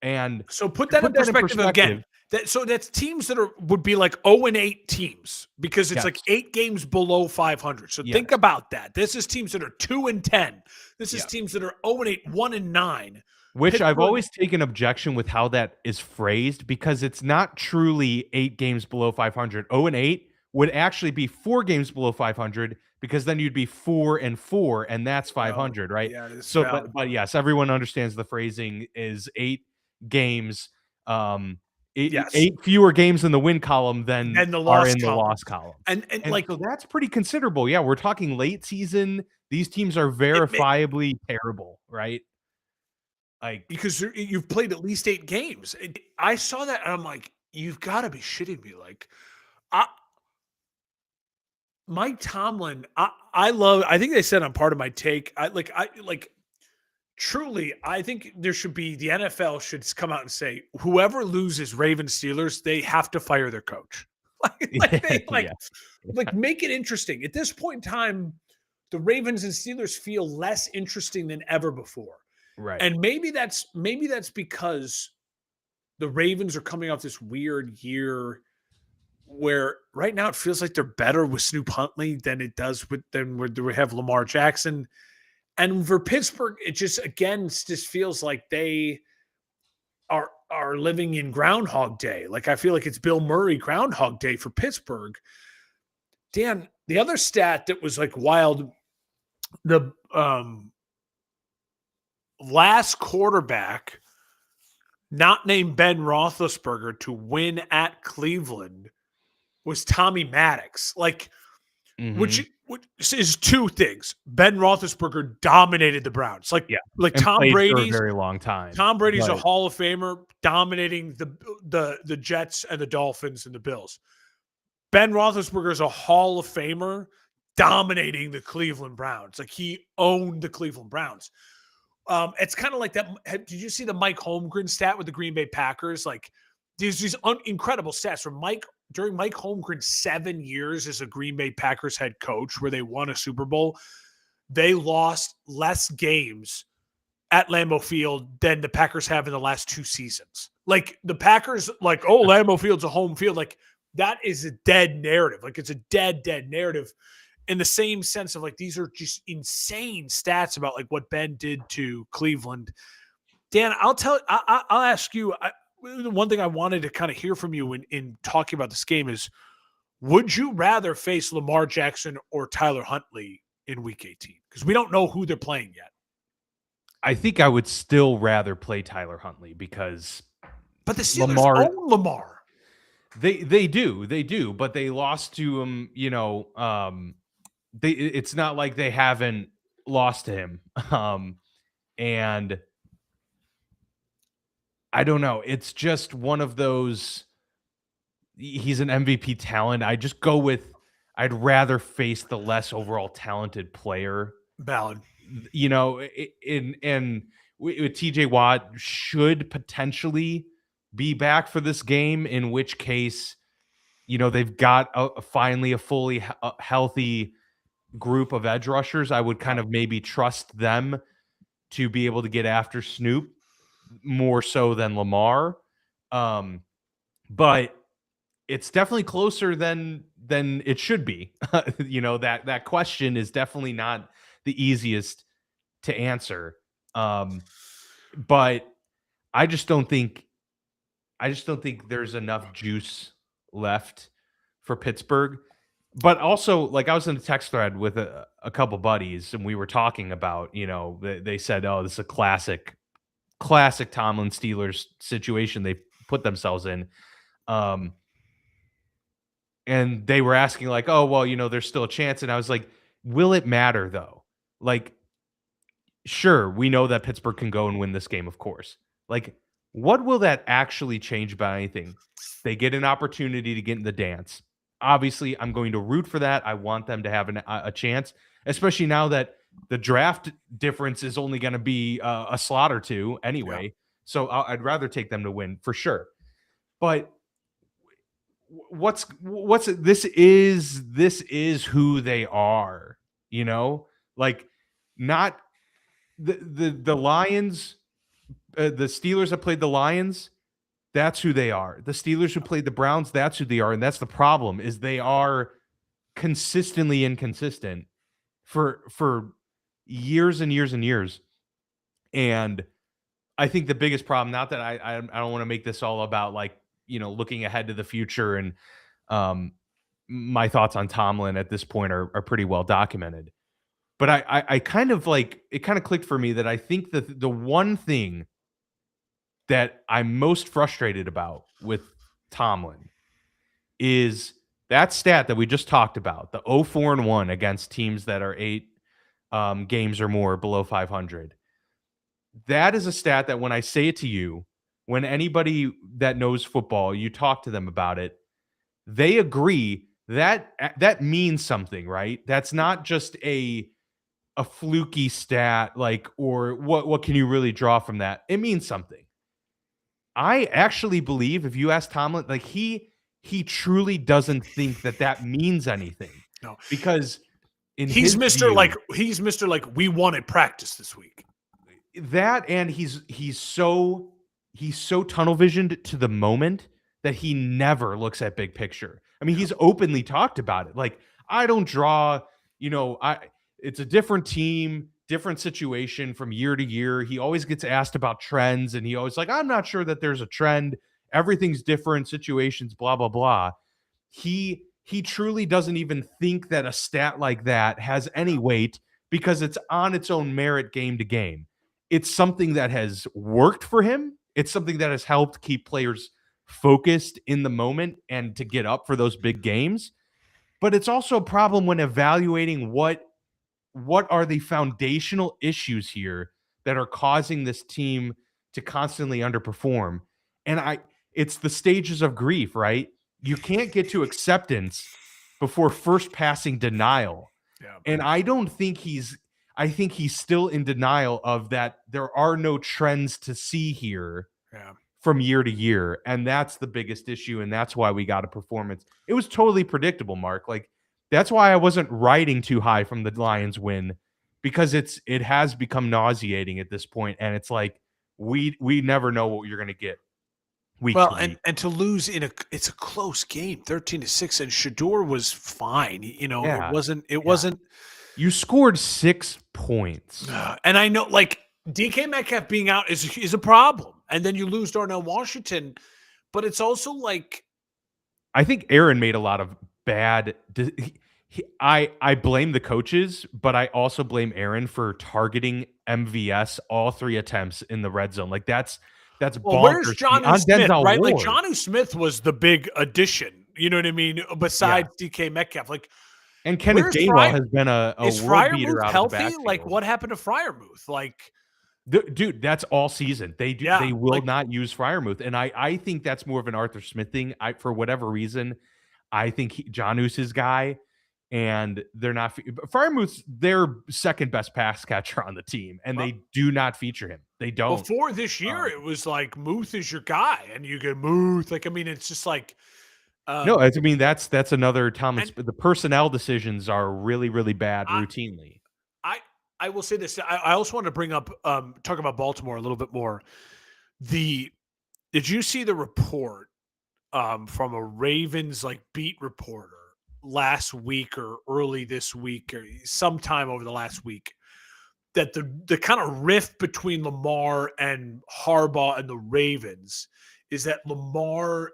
[SPEAKER 2] And
[SPEAKER 1] so put that in perspective again. That's teams that would be like 0-8 teams because it's like 8 games below 500. So think about that. This is teams that are 2-10. This is teams that are 0-8, 1-9.
[SPEAKER 2] Which I've always taken objection with how that is phrased because it's not truly 8 games below 500. 0-8 would actually be 4 games below 500 because then you'd be 4-4 and that's 500, right?
[SPEAKER 1] Yeah,
[SPEAKER 2] so, but yes, everyone understands the phrasing is 8 games, 8 fewer games in the win column than
[SPEAKER 1] the
[SPEAKER 2] are in the loss column.
[SPEAKER 1] And like,
[SPEAKER 2] so that's pretty considerable. Yeah, we're talking late season. These teams are verifiably terrible, right? Like,
[SPEAKER 1] because you've played at least 8 games. I saw that and I'm like, you've got to be shitting me. Like, Mike Tomlin, I think they said on part of my take, truly, I think there should be, the NFL should come out and say, whoever loses Ravens Steelers, they have to fire their coach. Make it interesting. At this point in time, the Ravens and Steelers feel less interesting than ever before.
[SPEAKER 2] Right.
[SPEAKER 1] And maybe that's because the Ravens are coming off this weird year where right now it feels like they're better with Snoop Huntley than it does than we have Lamar Jackson. And for Pittsburgh, it just feels like they are living in Groundhog Day. Like I feel like it's Bill Murray Groundhog Day for Pittsburgh. Dan, The other stat that was like wild, the last quarterback not named Ben Roethlisberger to win at Cleveland was Tommy Maddox. Like, which is two things. Ben Roethlisberger dominated the Browns. Like
[SPEAKER 2] and
[SPEAKER 1] Tom
[SPEAKER 2] played for a
[SPEAKER 1] Brady's
[SPEAKER 2] very long time.
[SPEAKER 1] Tom Brady's a
[SPEAKER 2] But
[SPEAKER 1] Hall of Famer, dominating the Jets and the Dolphins and the Bills. Ben Roethlisberger is a Hall of Famer, dominating the Cleveland Browns. Like, he owned the Cleveland Browns. It's kind of like that. Did you see the Mike Holmgren stat with the Green Bay Packers? Like, these incredible stats from during Mike Holmgren's 7 years as a Green Bay Packers head coach, where they won a Super Bowl. They lost less games at Lambeau Field than the Packers have in the last 2 seasons. Like, the Packers, like, oh, Lambeau Field's a home field. Like, that is a dead narrative. Like, it's a dead narrative. In the same sense of, like, these are just insane stats about like what Ben did to Cleveland. Dan, I'll ask you. The one thing I wanted to kind of hear from you in talking about this game is, would you rather face Lamar Jackson or Tyler Huntley in Week 18? Because we don't know who they're playing yet.
[SPEAKER 2] I think I would still rather play Tyler Huntley because,
[SPEAKER 1] but the Steelers own Lamar.
[SPEAKER 2] They do, but they lost to him. It's not like they haven't lost to him. And I don't know. It's just one of those. He's an MVP talent. I just go with. I'd rather face the less overall talented player.
[SPEAKER 1] Valid.
[SPEAKER 2] And with TJ Watt should potentially be back for this game. In which case, they've got finally a fully healthy group of edge rushers. I would kind of maybe trust them to be able to get after Snoop more so than Lamar. But it's definitely closer than it should be. That question is definitely not the easiest to answer. But I just don't think there's enough juice left for Pittsburgh. But also, like, I was in a text thread with a couple buddies, and we were talking about, they said, oh, this is a classic Tomlin Steelers situation they put themselves in. And they were asking, like, oh, well, there's still a chance. And I was like, will it matter, though? Like, sure, we know that Pittsburgh can go and win this game, of course. Like, what will that actually change about anything? They get an opportunity to get in the dance. Obviously, I'm going to root for that. I want them to have a chance, especially now that the draft difference is only going to be a slot or two anyway. Yeah. So I'd rather take them to win for sure. But this is who they are, like, not the Lions, the Steelers have played the Lions. That's who they are. The Steelers who played the Browns, that's who they are. And that's the problem, is they are consistently inconsistent for years and years and years. And I think the biggest problem, not that I don't want to make this all about, like, looking ahead to the future, and my thoughts on Tomlin at this point are pretty well documented. But I kind of, like, it kind of clicked for me that I think that the one thing that I'm most frustrated about with Tomlin is that stat that we just talked about, the 0-4-1 against teams that are 8 games or more below 500. That is a stat that when I say it to you, when anybody that knows football, you talk to them about it, they agree that means something, right? That's not just a fluky stat, like, or what can you really draw from that? It means something. I actually believe, if you ask Tomlin, like, he truly doesn't think that means anything.
[SPEAKER 1] No,
[SPEAKER 2] because
[SPEAKER 1] he's Mr. Like, we won at practice this week.
[SPEAKER 2] That, and he's so tunnel visioned to the moment that he never looks at big picture. I mean, he's openly talked about it. Like, I don't draw, it's a different team, different situation from year to year. He always gets asked about trends, and he always like, I'm not sure that there's a trend. Everything's different, situations, blah, blah, blah. He he truly doesn't even think that a stat like that has any weight because it's on its own merit game to game. It's something that has worked for him. It's something that has helped keep players focused in the moment and to get up for those big games. But it's also a problem when evaluating what are the foundational issues here that are causing this team to constantly underperform. And it's the stages of grief, right? You can't get to acceptance before first passing denial.
[SPEAKER 1] Yeah.
[SPEAKER 2] And I think he's still in denial of that there are no trends to see here
[SPEAKER 1] Yeah.
[SPEAKER 2] from year to year. And that's the biggest issue. And that's why we got a performance. It was totally predictable, Mark. Like, that's why I wasn't riding too high from the Lions win, because it has become nauseating at this point. And it's like, we never know what you're going to get week to week.
[SPEAKER 1] And to lose it's a close game, 13-6, and Shedeur was fine. You know,
[SPEAKER 2] Yeah.
[SPEAKER 1] it wasn't.
[SPEAKER 2] You scored 6 points.
[SPEAKER 1] And I know, like, DK Metcalf being out is a problem. And then you lose Darnell Washington, but it's also like,
[SPEAKER 2] I think Aaron made a lot of bad. I blame the coaches, but I also blame Aaron for targeting MVS all 3 attempts in the red zone. Like, that's bonkers.
[SPEAKER 1] Where's Jonnu Smith,
[SPEAKER 2] Denzel
[SPEAKER 1] right?
[SPEAKER 2] Ward.
[SPEAKER 1] Like, Jonnu Smith was the big addition. You know what I mean? Besides DK Metcalf, like.
[SPEAKER 2] And Kenneth Gainwell has been a world beater out of the backfield.
[SPEAKER 1] Like, what happened to Freiermuth? Like,
[SPEAKER 2] dude, that's all season. They will not use Freiermuth, and I think that's more of an Arthur Smith thing. For whatever reason, I think Jonnu's his guy, and they're not. Freiermuth's their second best pass catcher on the team, and they do not feature him. They don't.
[SPEAKER 1] Before this year, it was like Muth is your guy, and you get Muth. Like, I mean, it's just like.
[SPEAKER 2] No, I mean that's another Thomas. The personnel decisions are really, really bad routinely.
[SPEAKER 1] I will say this. I also want to bring up talk about Baltimore a little bit more. Did you see the report from a Ravens beat reporter last week or early this week or sometime over the last week that the kind of rift between Lamar and Harbaugh and the Ravens is that Lamar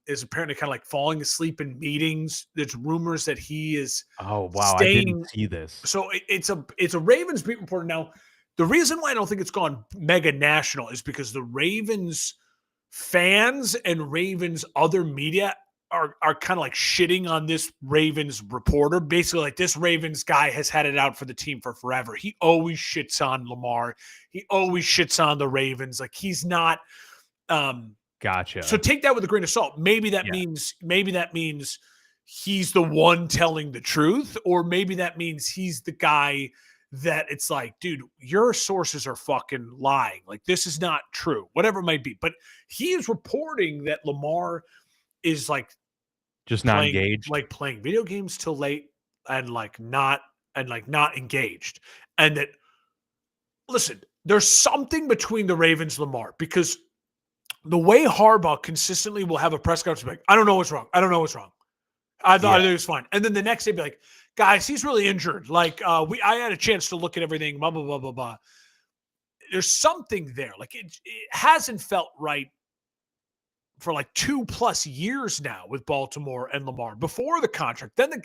[SPEAKER 1] is apparently kind of falling asleep in meetings. There's rumors that he is.
[SPEAKER 2] Oh wow, I didn't see this.
[SPEAKER 1] So it's a Ravens beat reporter. Now, the reason why I don't think it's gone mega national is because the Ravens fans and Ravens other media are kind of shitting on this Ravens reporter. Basically, this Ravens guy has had it out for the team for forever. He always shits on Lamar. He always shits on the Ravens. He's not.
[SPEAKER 2] Gotcha.
[SPEAKER 1] So take that with a grain of salt. Maybe that means he's the one telling the truth, or maybe that means he's the guy that it's like, dude, your sources are fucking lying. This is not true, whatever it might be. But he is reporting that Lamar is
[SPEAKER 2] just not engaged,
[SPEAKER 1] playing video games till late and not engaged. And that, listen, there's something between the Ravens and Lamar, because the way Harbaugh consistently will have a press conference, I don't know what's wrong. I don't know what's wrong. I thought it was fine. And then the next day be like, guys, he's really injured. I had a chance to look at everything, blah, blah, blah, blah, blah. There's something there. It hasn't felt right for 2+ years now with Baltimore and Lamar before the contract. Then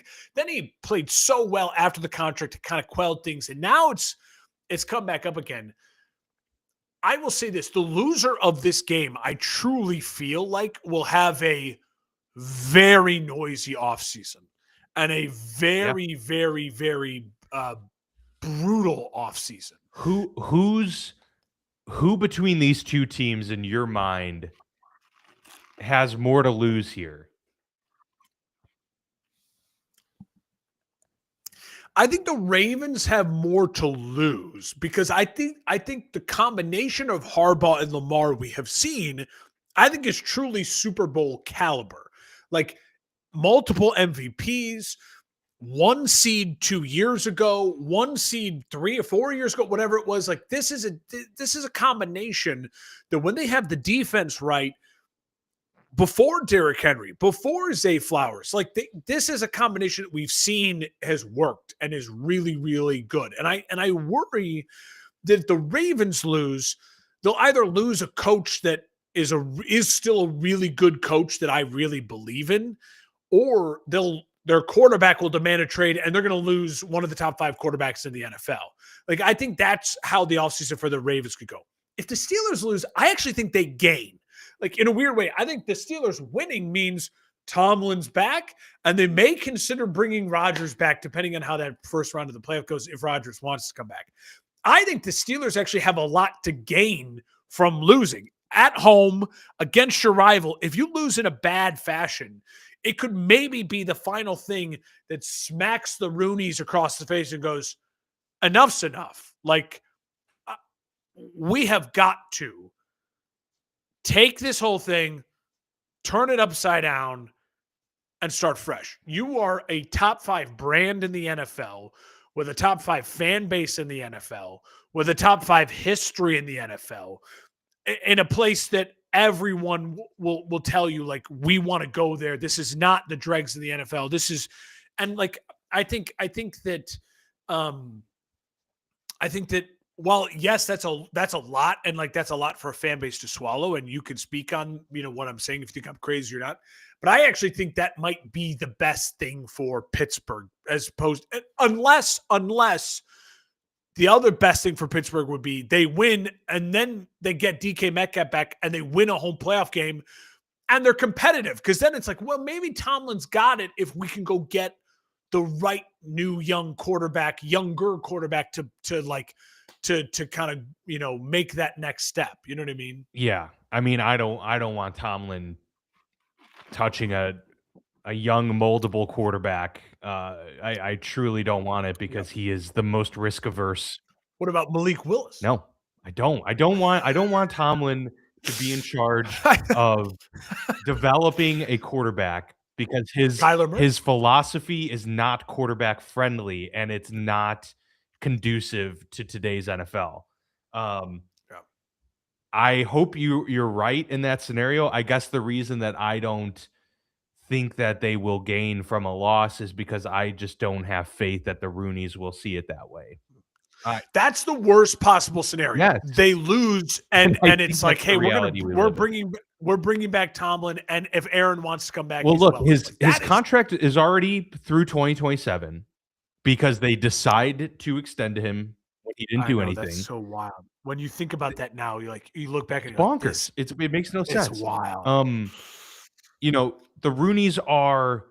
[SPEAKER 1] he played so well after the contract to kind of quell things. And now it's come back up again. I will say this, the loser of this game, I truly feel will have a very noisy offseason and a very, very, very brutal offseason.
[SPEAKER 2] Who between these two teams in your mind has more to lose here?
[SPEAKER 1] I think the Ravens have more to lose because I think the combination of Harbaugh and Lamar we have seen, I think is truly Super Bowl caliber. Multiple MVPs, 1 seed 2 years ago, 1 seed 3 or 4 years ago, whatever it was. This is a combination that when they have the defense right, before Derrick Henry, before Zay Flowers, this is a combination that we've seen has worked and is really, really good. And I worry that if the Ravens lose, they'll either lose a coach that is still a really good coach that I really believe in, or their quarterback will demand a trade and they're going to lose one of the top 5 quarterbacks in the NFL. Like, I think that's how the offseason for the Ravens could go. If the Steelers lose, I actually think they gain. Like, in a weird way, I think the Steelers winning means Tomlin's back, and they may consider bringing Rodgers back depending on how that first round of the playoff goes if Rodgers wants to come back. I think the Steelers actually have a lot to gain from losing at home against your rival. If you lose in a bad fashion, it could maybe be the final thing that smacks the Rooneys across the face and goes, enough's enough. Like, we have got to take this whole thing, turn it upside down, and start fresh. You are a top 5 brand in the NFL with a top 5 fan base in the NFL, with a top 5 history in the NFL, in a place that everyone will tell you, like, we want to go there. This is not the dregs of the NFL. This is, and like, I think that while yes, that's a lot, and like that's a lot for a fan base to swallow, and you can speak on what I'm saying if you think I'm crazy or not. But I actually think that might be the best thing for Pittsburgh, as opposed, unless the other best thing for Pittsburgh would be they win and then they get DK Metcalf back and they win a home playoff game and they're competitive, because then it's like, well, maybe Tomlin's got it if we can go get the right new younger quarterback to kind of make that next step. You know what I mean?
[SPEAKER 2] Yeah. I mean, I don't want Tomlin touching a young moldable quarterback. I truly don't want it, because he is the most risk averse.
[SPEAKER 1] What about Malik Willis?
[SPEAKER 2] No, I don't want Tomlin to be in charge of developing a quarterback, because his philosophy is not quarterback friendly, and it's not conducive to today's NFL. I hope you're right in that scenario. I guess the reason that I don't think that they will gain from a loss is because I just don't have faith that the Rooneys will see it that way.
[SPEAKER 1] That's the worst possible scenario.
[SPEAKER 2] Yes.
[SPEAKER 1] They lose, and it's like, hey, we're bringing back Tomlin, and if Aaron wants to come back,
[SPEAKER 2] well, look, his contract is already through 2027 because they decide to extend him when he didn't do anything.
[SPEAKER 1] That's so wild. When you think about that now, you look back and
[SPEAKER 2] bonkers. It makes no sense.
[SPEAKER 1] It's wild.
[SPEAKER 2] The Rooneys are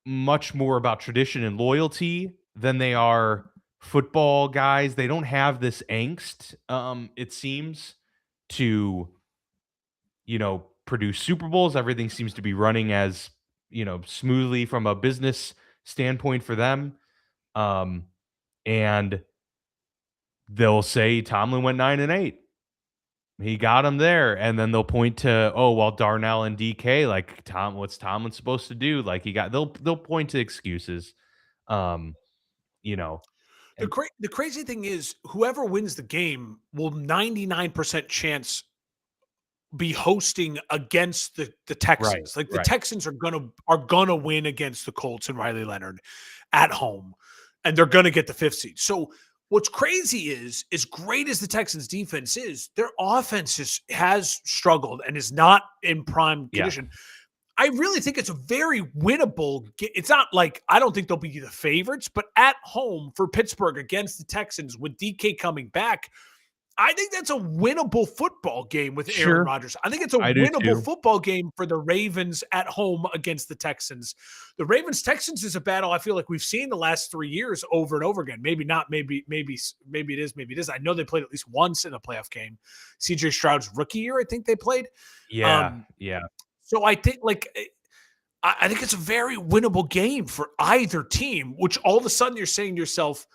[SPEAKER 2] much more about tradition and loyalty than they are football guys. They don't have this angst, it seems, to produce Super Bowls. Everything seems to be running as smoothly from a business standpoint for them. And they'll say Tomlin went 9-8. He got him there, and then they'll point to, Darnell and DK, like, what's Tomlin supposed to do? Like, they'll point to excuses.
[SPEAKER 1] The crazy thing is, whoever wins the game will 99% chance be hosting against the Texans. The Texans are gonna win against the Colts and Riley Leonard at home, and they're gonna get the 5th seed. So what's crazy is, as great as the Texans defense is, their offense has struggled and is not in prime condition. I really think it's a very winnable. It's not like, I don't think they'll be the favorites, but at home for Pittsburgh against the Texans with DK coming back, I think that's a winnable football game with Aaron Rodgers. I think it's a winnable football game for the Ravens at home against the Texans. The Ravens-Texans is a battle I feel like we've seen the last 3 years over and over again. Maybe not. Maybe it is. Maybe it is. I know they played at least once in a playoff game. CJ Stroud's rookie year, I think they played.
[SPEAKER 2] Yeah.
[SPEAKER 1] So I think I think it's a very winnable game for either team, which all of a sudden you're saying to yourself,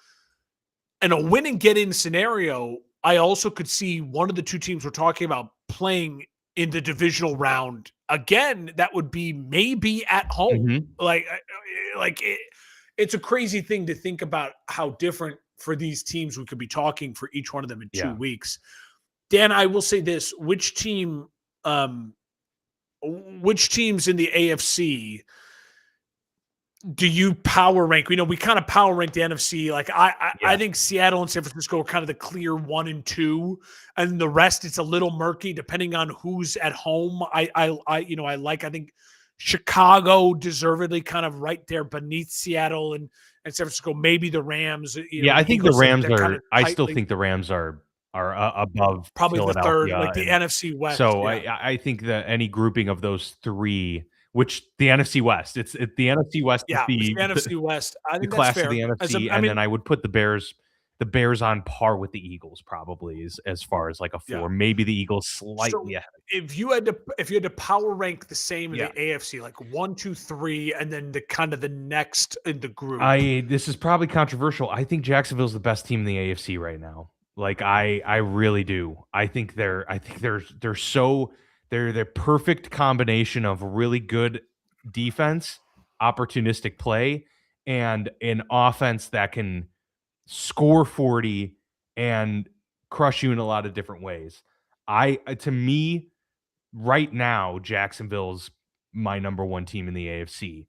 [SPEAKER 1] in a win and get in scenario, I also could see one of the two teams we're talking about playing in the divisional round again. That would be maybe at home. Mm-hmm. It's a crazy thing to think about how different for these teams we could be talking for each one of them in 2 weeks. Dan, I will say this: which teams in the AFC do you power rank? We kind of power rank the NFC. I think Seattle and San Francisco are kind of the clear 1 and 2, and the rest it's a little murky depending on who's at home. I think Chicago deservedly kind of right there beneath Seattle and San Francisco. Maybe the Rams.
[SPEAKER 2] Yeah, I think the
[SPEAKER 1] Eagles,
[SPEAKER 2] Rams
[SPEAKER 1] they're kind
[SPEAKER 2] are.
[SPEAKER 1] of
[SPEAKER 2] I still
[SPEAKER 1] tightly,
[SPEAKER 2] think the Rams are above
[SPEAKER 1] probably the third,
[SPEAKER 2] Philadelphia,
[SPEAKER 1] like the
[SPEAKER 2] and
[SPEAKER 1] NFC West.
[SPEAKER 2] so
[SPEAKER 1] Yeah,
[SPEAKER 2] I think that any grouping of those three, which the NFC West, it's the NFC West is
[SPEAKER 1] yeah, it's the NFC West. I
[SPEAKER 2] the
[SPEAKER 1] think that's
[SPEAKER 2] class of the
[SPEAKER 1] fair.
[SPEAKER 2] NFC, and then I would put the Bears on par with the Eagles, probably as far as like a
[SPEAKER 1] Yeah.
[SPEAKER 2] 4, maybe the Eagles
[SPEAKER 1] So
[SPEAKER 2] slightly ahead.
[SPEAKER 1] if you had to power rank the same in
[SPEAKER 2] Yeah.
[SPEAKER 1] the AFC, like 1, 2, 3, and then the kind of the next in the group.
[SPEAKER 2] This is probably controversial. I think Jacksonville's the best team in the AFC right now. Like I really do. I think they're they're the perfect combination of really good defense, opportunistic play, and an offense that can score 40 and crush you in a lot of different ways. To me, right now, Jacksonville's my number one team in the AFC.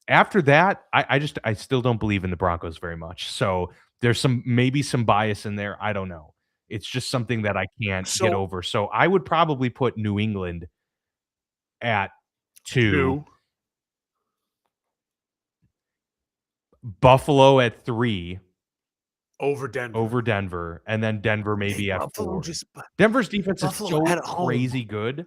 [SPEAKER 2] After that, I still don't believe in the Broncos very much. So there's maybe some bias in there. I don't know. It's just something that I can't get
[SPEAKER 1] So
[SPEAKER 2] over. So I would probably put New England at 2,
[SPEAKER 1] 2
[SPEAKER 2] Buffalo at 3
[SPEAKER 1] over
[SPEAKER 2] Denver, and then Denver maybe at
[SPEAKER 1] Buffalo
[SPEAKER 2] 4.
[SPEAKER 1] just
[SPEAKER 2] Denver's defense is
[SPEAKER 1] Buffalo
[SPEAKER 2] so
[SPEAKER 1] at home.
[SPEAKER 2] crazy good.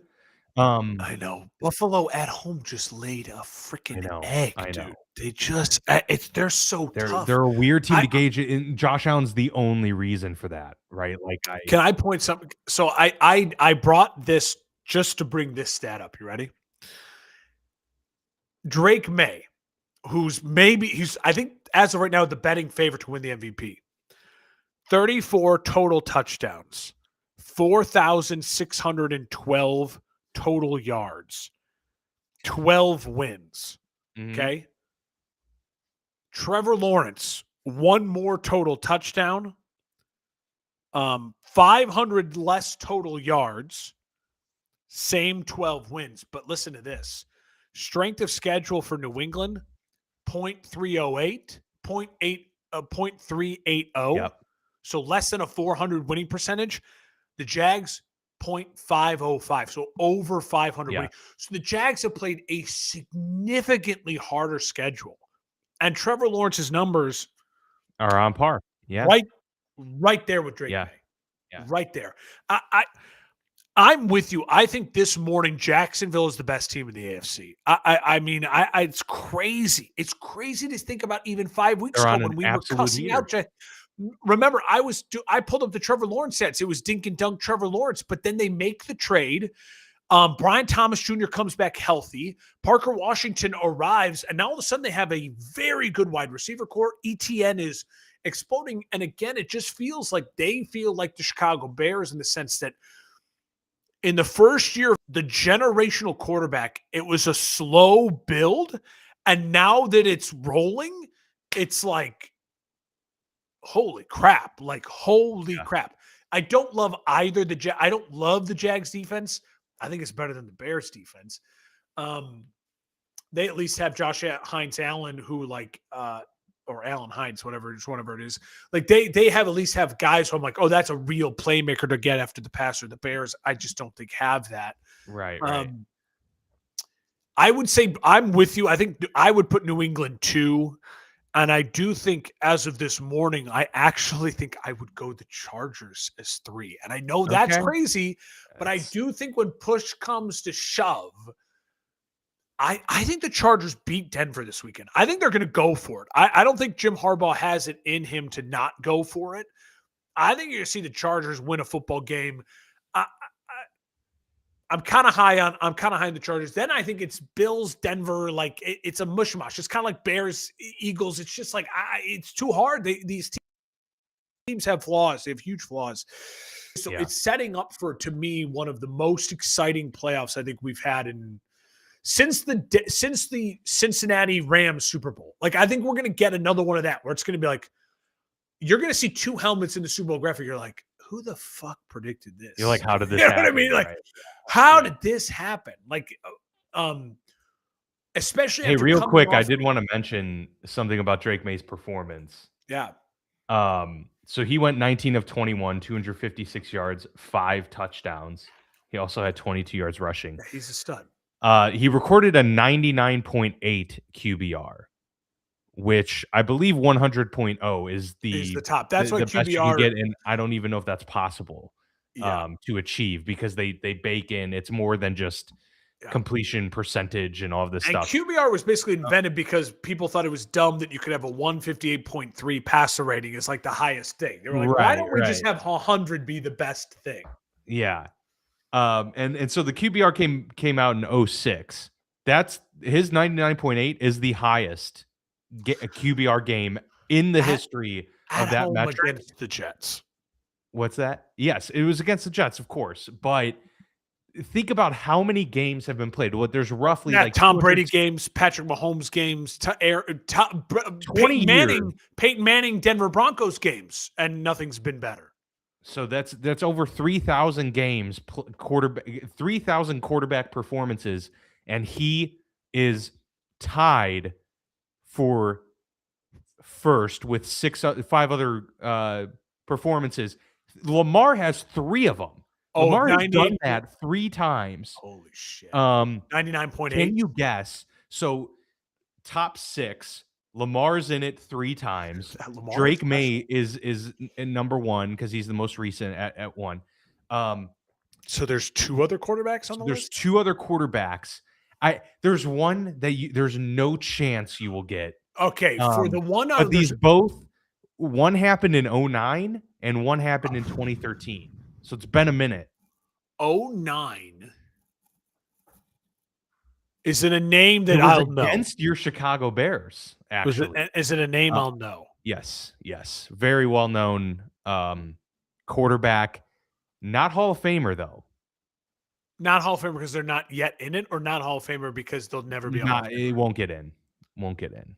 [SPEAKER 1] I know. Buffalo at home just laid a freaking egg, dude. They just they're so tough.
[SPEAKER 2] They're a weird team to gauge it. And Josh Allen's the only reason for that, right? Like
[SPEAKER 1] Can I point something? So I brought this just to bring this stat up. You ready? Drake May, he's I think as of right now the betting favorite to win the MVP. 34 total touchdowns, 4,612 total yards, 12 wins. Okay. Trevor Lawrence, one more total touchdown, 500 less total yards, same 12 wins. But listen to this. Strength of schedule for New England, 0.308, 0.380.
[SPEAKER 2] Yep.
[SPEAKER 1] So less than a 400 winning percentage. The Jags, 0.505. So over 500 winning. So the Jags have played a significantly harder schedule. And Trevor Lawrence's numbers
[SPEAKER 2] are on par. Yeah.
[SPEAKER 1] Right there with Drake May.
[SPEAKER 2] Yeah.
[SPEAKER 1] Right there. I'm with you. I think this morning Jacksonville is the best team in the AFC. I mean, it's crazy. It's crazy to think about even 5 weeks ago when we were cussing out. Remember, I pulled up the Trevor Lawrence sets. It was dink and dunk Trevor Lawrence, but then they make the trade. Brian Thomas Jr. comes back healthy. Parker Washington arrives, and now all of a sudden they have a very good wide receiver core. ETN is exploding, and again, it just feels like they feel like the Chicago Bears in the sense that in the first year, the generational quarterback, it was a slow build, and now that it's rolling, it's like, holy crap! Like holy crap! I don't love either I don't love the Jags defense. I think it's better than the Bears defense. They at least have Josh Hines Allen, who or Allen Hines, whatever it is. Like they have at least have guys who I'm like, oh, that's a real playmaker to get after the passer. The Bears, I just don't think have that.
[SPEAKER 2] Right.
[SPEAKER 1] I would say I'm with you. I think I would put New England 2. And I do think as of this morning, I actually think I would go the Chargers as 3. And I know that's crazy, but I do think when push comes to shove, I think the Chargers beat Denver this weekend. I think they're going to go for it. I don't think Jim Harbaugh has it in him to not go for it. I think you're going to see the Chargers win a football game. I'm kind of high on the Chargers. Then I think it's Bills, Denver. Like it's a mush. It's kind of like Bears, Eagles. It's just like it's too hard. These teams have flaws. They have huge flaws. So it's setting up for, to me, one of the most exciting playoffs I think we've had since the Cincinnati Rams Super Bowl. Like I think we're going to get another one of that where it's going to be like you're going to see 2 helmets in the Super Bowl graphic. You're like, who the fuck predicted this?
[SPEAKER 2] You're like, how did this
[SPEAKER 1] happen?
[SPEAKER 2] You know
[SPEAKER 1] what I mean? Like, how did this happen? Like, especially
[SPEAKER 2] hey, real quick, I did want to mention something about Drake May's performance.
[SPEAKER 1] Yeah.
[SPEAKER 2] So he went 19 of 21, 256 yards, 5 touchdowns. He also had 22 yards rushing.
[SPEAKER 1] He's a stud.
[SPEAKER 2] He recorded a 99.8 QBR, which I believe 100.0 is
[SPEAKER 1] Is
[SPEAKER 2] the
[SPEAKER 1] the top. That's why
[SPEAKER 2] the best you can
[SPEAKER 1] QBR.
[SPEAKER 2] get, and I don't even know if that's possible
[SPEAKER 1] Yeah,
[SPEAKER 2] to achieve because they bake in it's more than just
[SPEAKER 1] yeah.
[SPEAKER 2] completion percentage and all of this
[SPEAKER 1] And
[SPEAKER 2] stuff.
[SPEAKER 1] QBR was basically invented because people thought it was dumb that you could have a 158.3 passer rating as like the highest thing. They were like, why
[SPEAKER 2] Right,
[SPEAKER 1] don't we just
[SPEAKER 2] right.
[SPEAKER 1] have 100 be the best thing?
[SPEAKER 2] Yeah. And so the QBR came out in '06. That's his 99.8 is the highest a QBR game in the
[SPEAKER 1] At,
[SPEAKER 2] history
[SPEAKER 1] at
[SPEAKER 2] of that
[SPEAKER 1] home
[SPEAKER 2] metric.
[SPEAKER 1] against the Jets.
[SPEAKER 2] What's that? Yes, it was against the Jets, of course, but think about how many games have been played. Well, there's roughly
[SPEAKER 1] Yeah,
[SPEAKER 2] like
[SPEAKER 1] Tom
[SPEAKER 2] 200
[SPEAKER 1] Brady games, Patrick Mahomes games,
[SPEAKER 2] 20 years.
[SPEAKER 1] Peyton Manning, Denver Broncos games, and nothing's been better.
[SPEAKER 2] So that's over 3,000 games, quarterback 3,000 quarterback performances, and he is tied for first with five other performances. Lamar has 3 of them.
[SPEAKER 1] Oh,
[SPEAKER 2] Lamar has
[SPEAKER 1] 98.
[SPEAKER 2] done that 3 times.
[SPEAKER 1] Holy shit.
[SPEAKER 2] Can
[SPEAKER 1] 99.8.
[SPEAKER 2] you guess? So top 6, Lamar's in it 3 times.
[SPEAKER 1] Lamar
[SPEAKER 2] Drake
[SPEAKER 1] special.
[SPEAKER 2] May is in number 1 because he's the most recent at 1.
[SPEAKER 1] So there's 2 other quarterbacks on the
[SPEAKER 2] There's
[SPEAKER 1] list?
[SPEAKER 2] 2 other quarterbacks. There's one that there's no chance you will get.
[SPEAKER 1] Okay, for the one
[SPEAKER 2] But these both, one happened in '09 and one happened in 2013. So it's been a minute.
[SPEAKER 1] 09. Is it a name that
[SPEAKER 2] It was
[SPEAKER 1] I'll know?
[SPEAKER 2] against your Chicago Bears, actually.
[SPEAKER 1] Is it a name I'll know?
[SPEAKER 2] Yes. Very well known quarterback. Not Hall of Famer, though.
[SPEAKER 1] Not Hall of Famer because they're not yet in it, or not Hall of Famer because they'll never be a Hall of Famer?
[SPEAKER 2] It won't get in. Won't get in.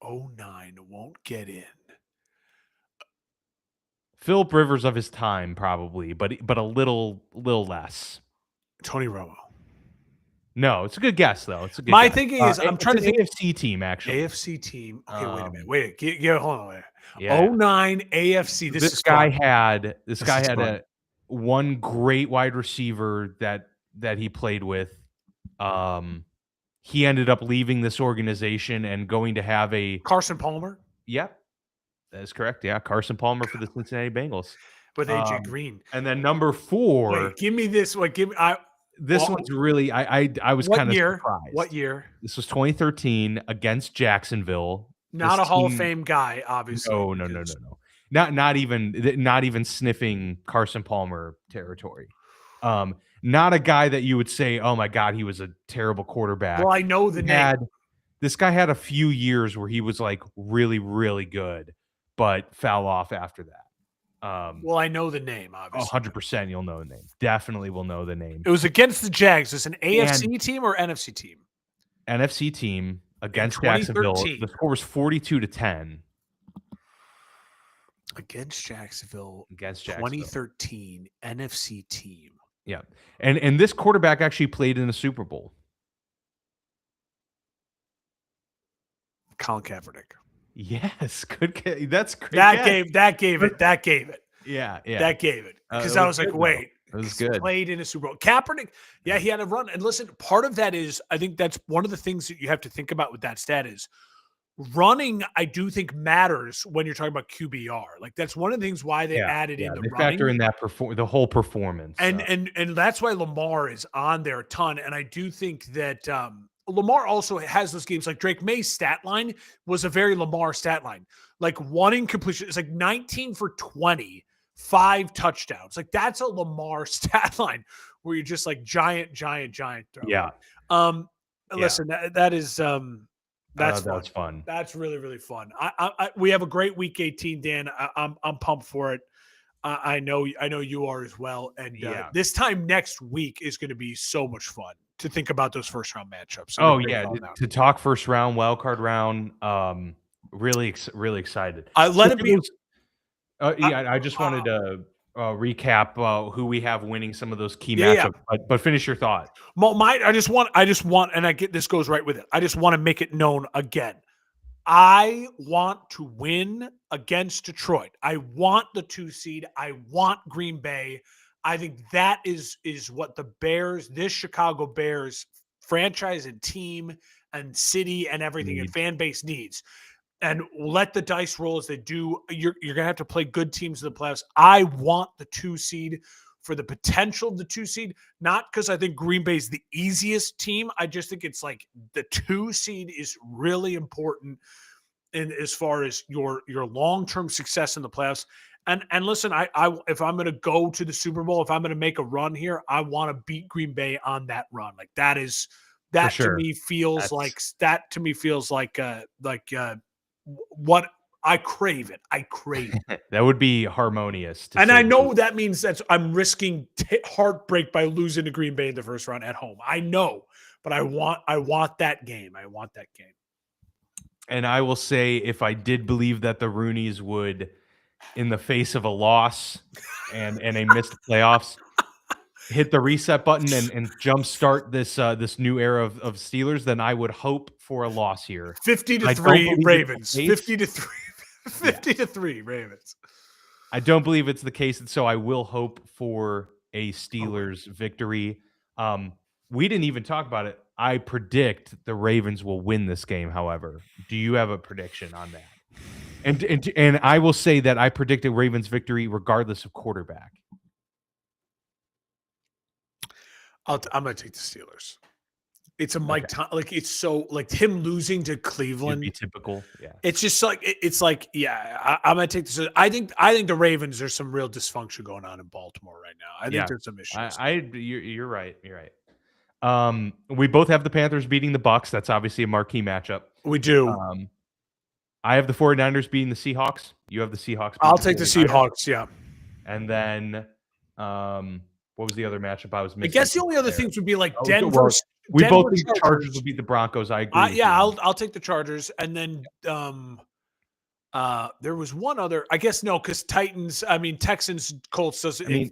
[SPEAKER 1] 09 won't get in.
[SPEAKER 2] Philip Rivers of his time, probably, but a little less.
[SPEAKER 1] Tony Romo.
[SPEAKER 2] No, it's a good guess, though. It's a good
[SPEAKER 1] My
[SPEAKER 2] guess.
[SPEAKER 1] thinking is I'm trying to think
[SPEAKER 2] AFC team, actually.
[SPEAKER 1] AFC team. Okay, wait a minute.
[SPEAKER 2] Um,
[SPEAKER 1] Wait, hold on. Wait.
[SPEAKER 2] Yeah.
[SPEAKER 1] 09 AFC.
[SPEAKER 2] This guy
[SPEAKER 1] fun.
[SPEAKER 2] had
[SPEAKER 1] is
[SPEAKER 2] a one great wide receiver that he played with. He ended up leaving this organization and going to have a
[SPEAKER 1] Carson Palmer.
[SPEAKER 2] Yep. That is correct. Yeah, Carson Palmer for the Cincinnati Bengals.
[SPEAKER 1] With AJ Green.
[SPEAKER 2] And then number 4.
[SPEAKER 1] Wait, give me this.
[SPEAKER 2] This one's really I was kind of surprised.
[SPEAKER 1] What year?
[SPEAKER 2] This was 2013 against Jacksonville.
[SPEAKER 1] Not a Hall of Fame guy, obviously.
[SPEAKER 2] No. Not even sniffing Carson Palmer territory. Not a guy that you would say, "Oh my God, he was a terrible quarterback."
[SPEAKER 1] Well, I know the name.
[SPEAKER 2] This guy had a few years where he was like really, really good, but fell off after that.
[SPEAKER 1] Well, I know the name, obviously.
[SPEAKER 2] 100% you'll know the name. Definitely will know the name.
[SPEAKER 1] It was against the Jags. Is it an AFC team or NFC team?
[SPEAKER 2] NFC team against Jacksonville. The score was 42-10.
[SPEAKER 1] Against Jacksonville. 2013 NFC team.
[SPEAKER 2] Yeah. And this quarterback actually played in the Super Bowl.
[SPEAKER 1] Colin Kaepernick.
[SPEAKER 2] Yes, good. That's great.
[SPEAKER 1] That gave it.
[SPEAKER 2] Yeah.
[SPEAKER 1] That gave it. Because I was like, wait,
[SPEAKER 2] it was good.
[SPEAKER 1] Played in a Super Bowl. Kaepernick, yeah, he had a run. And listen, part of that is, I think that's one of the things that you have to think about with that stat is running. I do think matters when you're talking about QBR. Like that's one of the things why they added in the running.
[SPEAKER 2] Factor in that the whole performance,
[SPEAKER 1] and that's why Lamar is on there a ton. And I do think that Lamar also has those games like Drake May's stat line was a very Lamar stat line. Like one incompletion, it's like 19 for 20, 5 touchdowns. Like that's a Lamar stat line where you're just like giant throw.
[SPEAKER 2] Yeah.
[SPEAKER 1] Listen, that is that's
[SPEAKER 2] fun.
[SPEAKER 1] That's really, really fun. We have a great week 18, Dan. I'm pumped for it. I know you are as well. And this time next week is going to be so much fun to think about those first round matchups.
[SPEAKER 2] To talk first round, wild card round. Really excited.
[SPEAKER 1] I
[SPEAKER 2] just wanted to recap who we have winning some of those key matchups. But finish your thought.
[SPEAKER 1] I just want, and I get this goes right with it. I just want to make it known again. I want to win against Detroit. I want the 2 seed. I want Green Bay. I think that is what the Bears, this Chicago Bears franchise and team and city and everything and fan base needs. And let the dice roll as they do. You're gonna have to play good teams in the playoffs. I want the 2 seed for the potential of the 2 seed, not because I think Green Bay is the easiest team. I just think it's like the 2 seed is really important in as far as your long-term success in the playoffs. And listen, I if I'm gonna go to the Super Bowl, if I'm gonna make a run here, I want to beat Green Bay on that run. Like that
[SPEAKER 2] sure.
[SPEAKER 1] to me feels like what I crave it. I crave it.
[SPEAKER 2] That would be harmonious.
[SPEAKER 1] And I know that means that I'm risking heartbreak by losing to Green Bay in the first round at home. I know, but I want that game. I want that game.
[SPEAKER 2] And I will say, if I did believe that the Rooneys would, in the face of a loss and a missed playoffs, hit the reset button and jumpstart this new era of Steelers, then I would hope for a loss here.
[SPEAKER 1] 50-3 Ravens. 50-3. 50-3 Ravens.
[SPEAKER 2] I don't believe it's the case, and so I will hope for a Steelers victory. We didn't even talk about it. I predict the Ravens will win this game, however. Do you have a prediction on that? And I will say that I predict a Ravens victory regardless of quarterback.
[SPEAKER 1] I'm going to take the Steelers. It's a Mike like it's so like him losing to Cleveland.
[SPEAKER 2] It'd be typical. Yeah.
[SPEAKER 1] It's just like it's like I'm going to take this. I think the Ravens, there's some real dysfunction going on in Baltimore right now. I think there's some issues.
[SPEAKER 2] You're right. You're right. We both have the Panthers beating the Bucs. That's obviously a marquee matchup.
[SPEAKER 1] We do.
[SPEAKER 2] I have the 49ers beating the Seahawks. You have the Seahawks.
[SPEAKER 1] I'll take the Seahawks, yeah.
[SPEAKER 2] And then what was the other matchup I was missing?
[SPEAKER 1] I guess the only other things would be like Denver.
[SPEAKER 2] We both think the Chargers will beat the Broncos. I agree.
[SPEAKER 1] I'll take the Chargers. And then there was one other, I guess because Texans, Colts that should
[SPEAKER 2] Texans,
[SPEAKER 1] be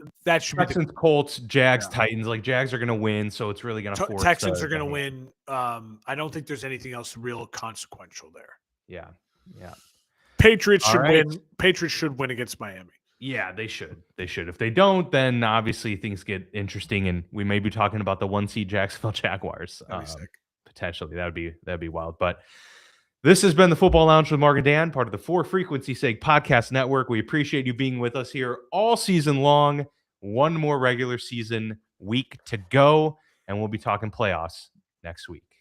[SPEAKER 1] Texans,
[SPEAKER 2] Colts, Jags, Titans. Like Jags are going to win, so it's really going to force
[SPEAKER 1] Texans are going to win. I don't think there's anything else real consequential there.
[SPEAKER 2] Yeah.
[SPEAKER 1] Patriots should win. Patriots should win against Miami.
[SPEAKER 2] Yeah, they should. If they don't, then obviously things get interesting, and we may be talking about the 1 seed Jacksonville Jaguars. Potentially, that'd be wild. But this has been the Football Lounge with Mark and Dan, part of the For Frequency's Sake podcast network. We appreciate you being with us here all season long. One more regular season week to go, and we'll be talking playoffs next week.